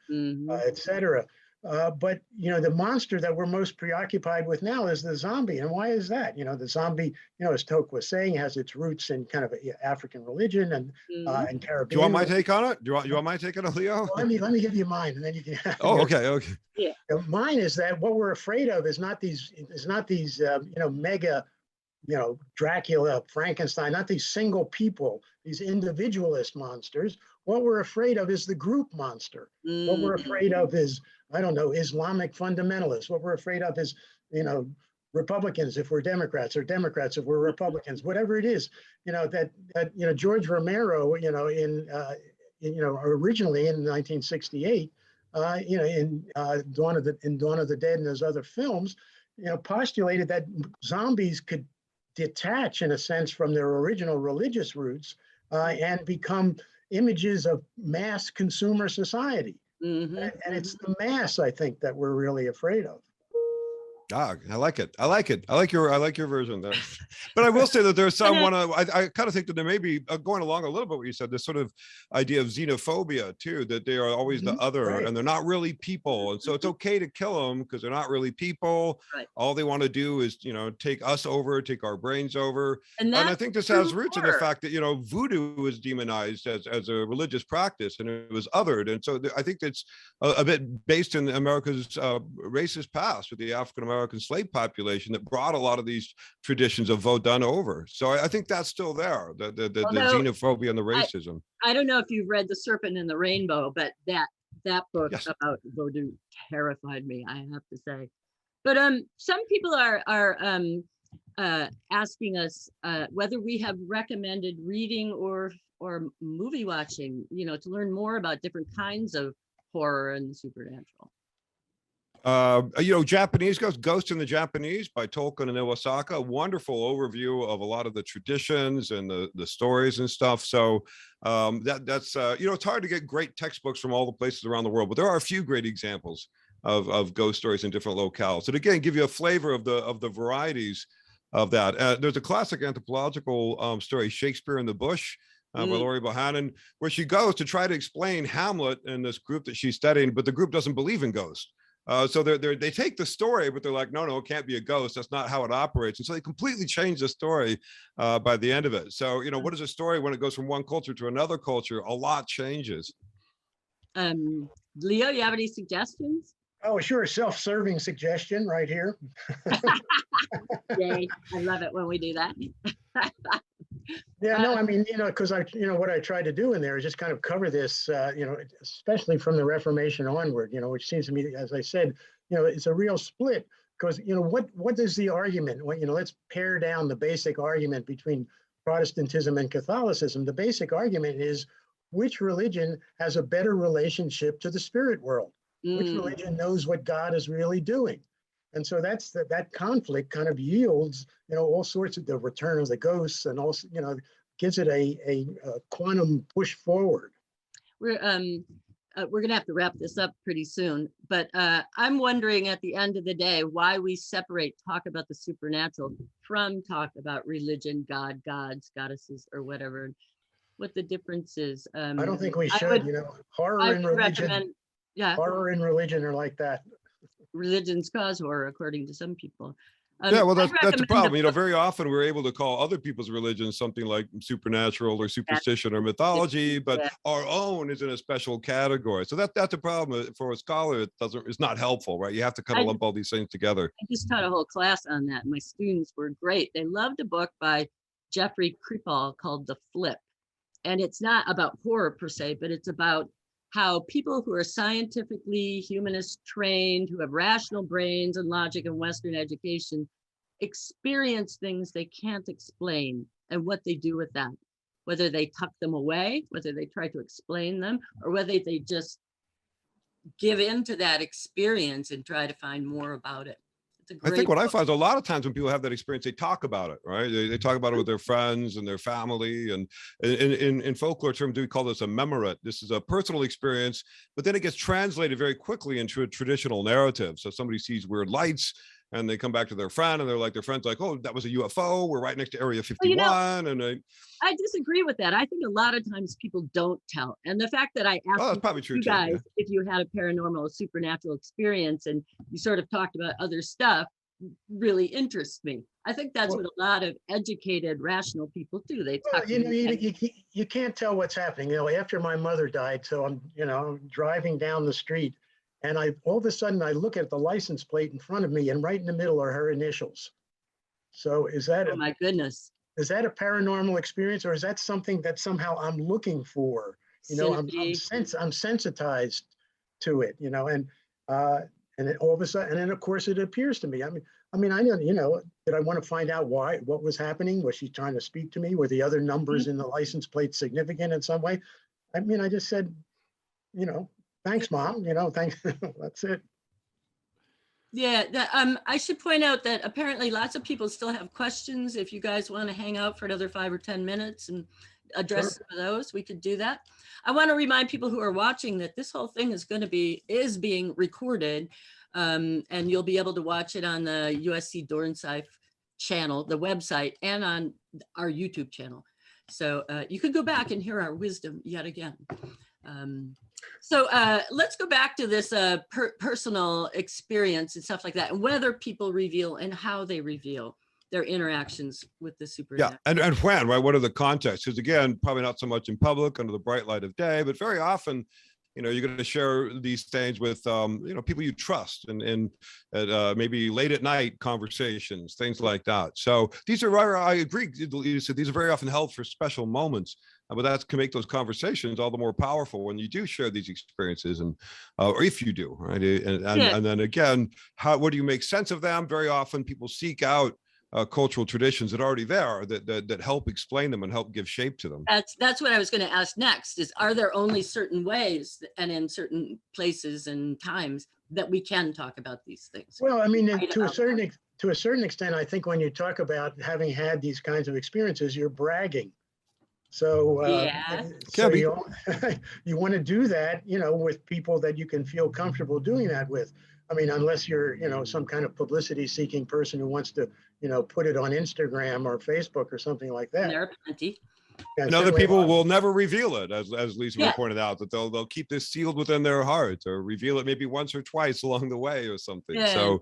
et cetera. But, you know, the monster that we're most preoccupied with now is the zombie. And why is that? You know, the zombie, you know, as Tok was saying, has its roots in kind of African religion and Caribbean. Do you want my take on it? Do you want my take on it, Leo? Well, let me give you mine, and then you can. Oh, okay. Yeah. Mine is that what we're afraid of is not these you know, mega, you know, Dracula, Frankenstein, not these single people, these individualist monsters. What we're afraid of is the group monster. What we're afraid of is, I don't know, Islamic fundamentalists. What we're afraid of is, you know, Republicans if we're Democrats, or Democrats if we're Republicans, whatever it is. You know, that you know, George Romero, you know, you know, originally in 1968, you know, in Dawn of the Dead and those other films, you know, postulated that zombies could detach in a sense from their original religious roots and become images of mass consumer society. And it's the mass, I think, that we're really afraid of. I like it. I like your version there. But I will say that there's someone, I kind of think that there may be, going along a little bit what you said, this sort of idea of xenophobia too, that they are always the other, and they're not really people. And so it's okay to kill them because they're not really people. All they want to do is, you know, take us over, take our brains over. And I think this has roots in the fact that, you know, voodoo was demonized as a religious practice, and it was othered. And so I think that's a bit based in America's racist past with the African-American slave population that brought a lot of these traditions of Vodun over. So I think that's still there, the xenophobia and the racism. I don't know if you've read The Serpent and the Rainbow, but that book about Vodun terrified me, I have to say. But some people are asking us whether we have recommended reading or movie watching, you know, to learn more about different kinds of horror and the supernatural. You know, Japanese Ghost in the Japanese by Tolkien and Iwasaka, a wonderful overview of a lot of the traditions and the stories and stuff. So that's you know, it's hard to get great textbooks from all the places around the world, but there are a few great examples of ghost stories in different locales. And again, give you a flavor of the varieties of that. There's a classic anthropological story, Shakespeare in the Bush, by Laurie Bohannon, where she goes to try to explain Hamlet and this group that she's studying, but the group doesn't believe in ghosts. So they take the story, but they're like, no, it can't be a ghost. That's not how it operates. And so they completely change the story by the end of it. So, you know, what is a story when it goes from one culture to another culture? A lot changes. Leo, you have any suggestions? Oh, sure. Self-serving suggestion right here. Yay. I love it when we do that. Yeah, no, I mean, you know, because what I tried to do in there is just kind of cover this, you know, especially from the Reformation onward, you know, which seems to me, as I said, you know, it's a real split because, you know, what is the argument? Well, you know, let's pare down the basic argument between Protestantism and Catholicism. The basic argument is which religion has a better relationship to the spirit world? Which religion knows what God is really doing? And so that conflict kind of yields, all sorts of the return of the ghosts, and also, gives it a quantum push forward. We're going to have to wrap this up pretty soon, but I'm wondering at the end of the day why we separate talk about the supernatural from talk about religion, God, gods, goddesses, or whatever. What the difference is. I don't think we should. Horror and religion. Horror and religion are like that. Religions cause horror, according to some people. Yeah, well, that's the problem. Very often we're able to call other people's religions something like supernatural or superstition or mythology, but our own is in a special category. So that's a problem for a scholar. It's not helpful, right? You have to kind of lump all these things together. I just taught a whole class on that. My students were great. They loved a book by Jeffrey Kripal called The Flip. And it's not about horror per se, but it's about how people who are scientifically humanist trained, who have rational brains and logic and Western education, experience things they can't explain and what they do with that, whether they tuck them away, whether they try to explain them, or whether they just give into that experience and try to find more about it. I think what I find is a lot of times when people have that experience, they talk about it, right? They talk about it with their friends and their family. And in folklore terms, we call this a memoret. This is a personal experience, but then it gets translated very quickly into a traditional narrative. So somebody sees weird lights and they come back to their friend and they're like, their friend's like, oh, that was a UFO. We're right next to Area 51. Well, I disagree with that. I think a lot of times people don't tell. And the fact that I asked you guys if you had a paranormal or supernatural experience and you sort of talked about other stuff really interests me. I think that's what a lot of educated, rational people do. They talk. You can't tell what's happening. After my mother died, so I'm driving down the street, and all of a sudden I look at the license plate in front of me, and right in the middle are her initials. So is that? Oh my goodness. Is that a paranormal experience, or is that something that somehow I'm looking for? I'm sensitized to it. And then all of a sudden, and then of course it appears to me. I know, did I want to find out what was happening? Was she trying to speak to me? Were the other numbers in the license plate significant in some way? I just said, thanks, Mom. Thanks. That's it. Yeah, I should point out that apparently lots of people still have questions. If you guys want to hang out for another 5 or 10 minutes and address some of those, we could do that. I want to remind people who are watching that this whole thing is being recorded, and you'll be able to watch it on the USC Dornsife channel, the website, and on our YouTube channel. So you could go back and hear our wisdom yet again. So let's go back to this personal experience and stuff like that, and whether people reveal and how they reveal their interactions with the supernatural. Yeah, and when, right? What are the contexts? Because again, probably not so much in public under the bright light of day, but very often, you're going to share these things with, people you trust and maybe late at night conversations, things like that. So these are, I agree, these are very often held for special moments. But that can make those conversations all the more powerful when you do share these experiences, and or if you do, right? And then again, what do you make sense of them? Very often, people seek out cultural traditions that are already there that help explain them and help give shape to them. That's what I was going to ask next. Are there only certain ways and in certain places and times that we can talk about these things? Well, to a certain extent, I think when you talk about having had these kinds of experiences, you're bragging. So, you want to do that, with people that you can feel comfortable doing that with. Unless you're, some kind of publicity-seeking person who wants to, put it on Instagram or Facebook or something like that. There are plenty. Yeah, and other people will never revel it, as Lisa pointed out, that they'll keep this sealed within their hearts or reveal it maybe once or twice along the way or something. Yeah. So,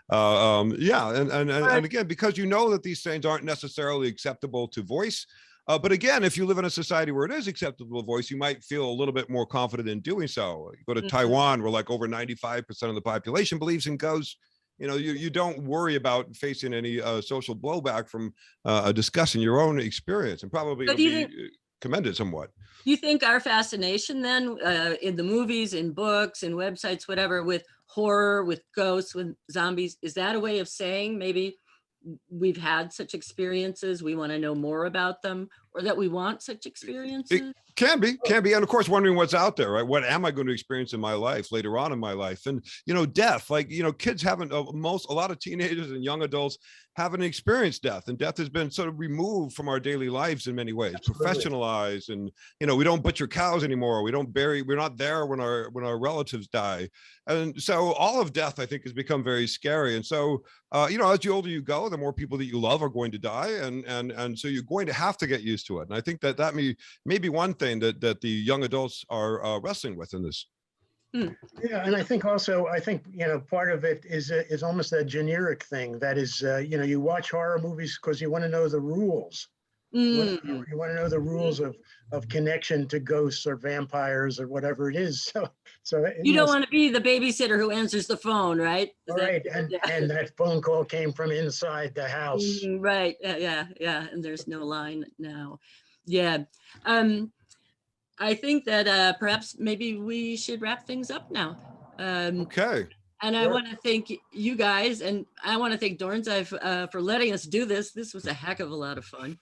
and again, because that these things aren't necessarily acceptable to voice. But again, if you live in a society where it is acceptable to voice, you might feel a little bit more confident in doing so. You go to Taiwan, where like over 95% of the population believes in ghosts. You don't worry about facing any social blowback from discussing your own experience, and probably it'll be commended somewhat. You think our fascination then in the movies, in books, in websites, whatever, with horror, with ghosts, with zombies, is that a way of saying maybe we've had such experiences, we want to know more about them, or that we want such experiences? Can be. And of course, wondering what's out there, right? What am I going to experience in my life later on in my life? And, death, like, kids haven't, a lot of teenagers and young adults haven't experienced death, and death has been sort of removed from our daily lives in many ways, professionalized, and, we don't butcher cows anymore. We're not there when our relatives die. And so all of death, I think, has become very scary. And so, as the older you go, the more people that you love are going to die. And so you're going to have to get used to it. And I think that may be one thing that the young adults are wrestling with in this. Yeah, and I think part of it is almost that generic thing. That is, you watch horror movies because you want to know the rules. You want to know the rules of connection to ghosts or vampires or whatever it is. So you don't want to be the babysitter who answers the phone, right? Right, and that phone call came from inside the house. Right. Yeah. And there's no line now. Yeah. I think that perhaps maybe we should wrap things up now. Okay. And I want to thank you guys, and I want to thank Dornsife for letting us do this. This was a heck of a lot of fun.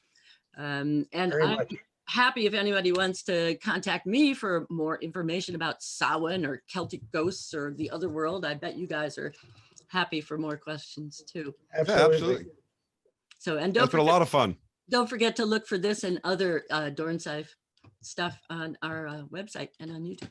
And I'm happy if anybody wants to contact me for more information about Samhain or Celtic ghosts or the other world. I bet you guys are happy for more questions too. Absolutely. So, and that's been a lot of fun. Don't forget to look for this and other Dornsife stuff on our website and on YouTube.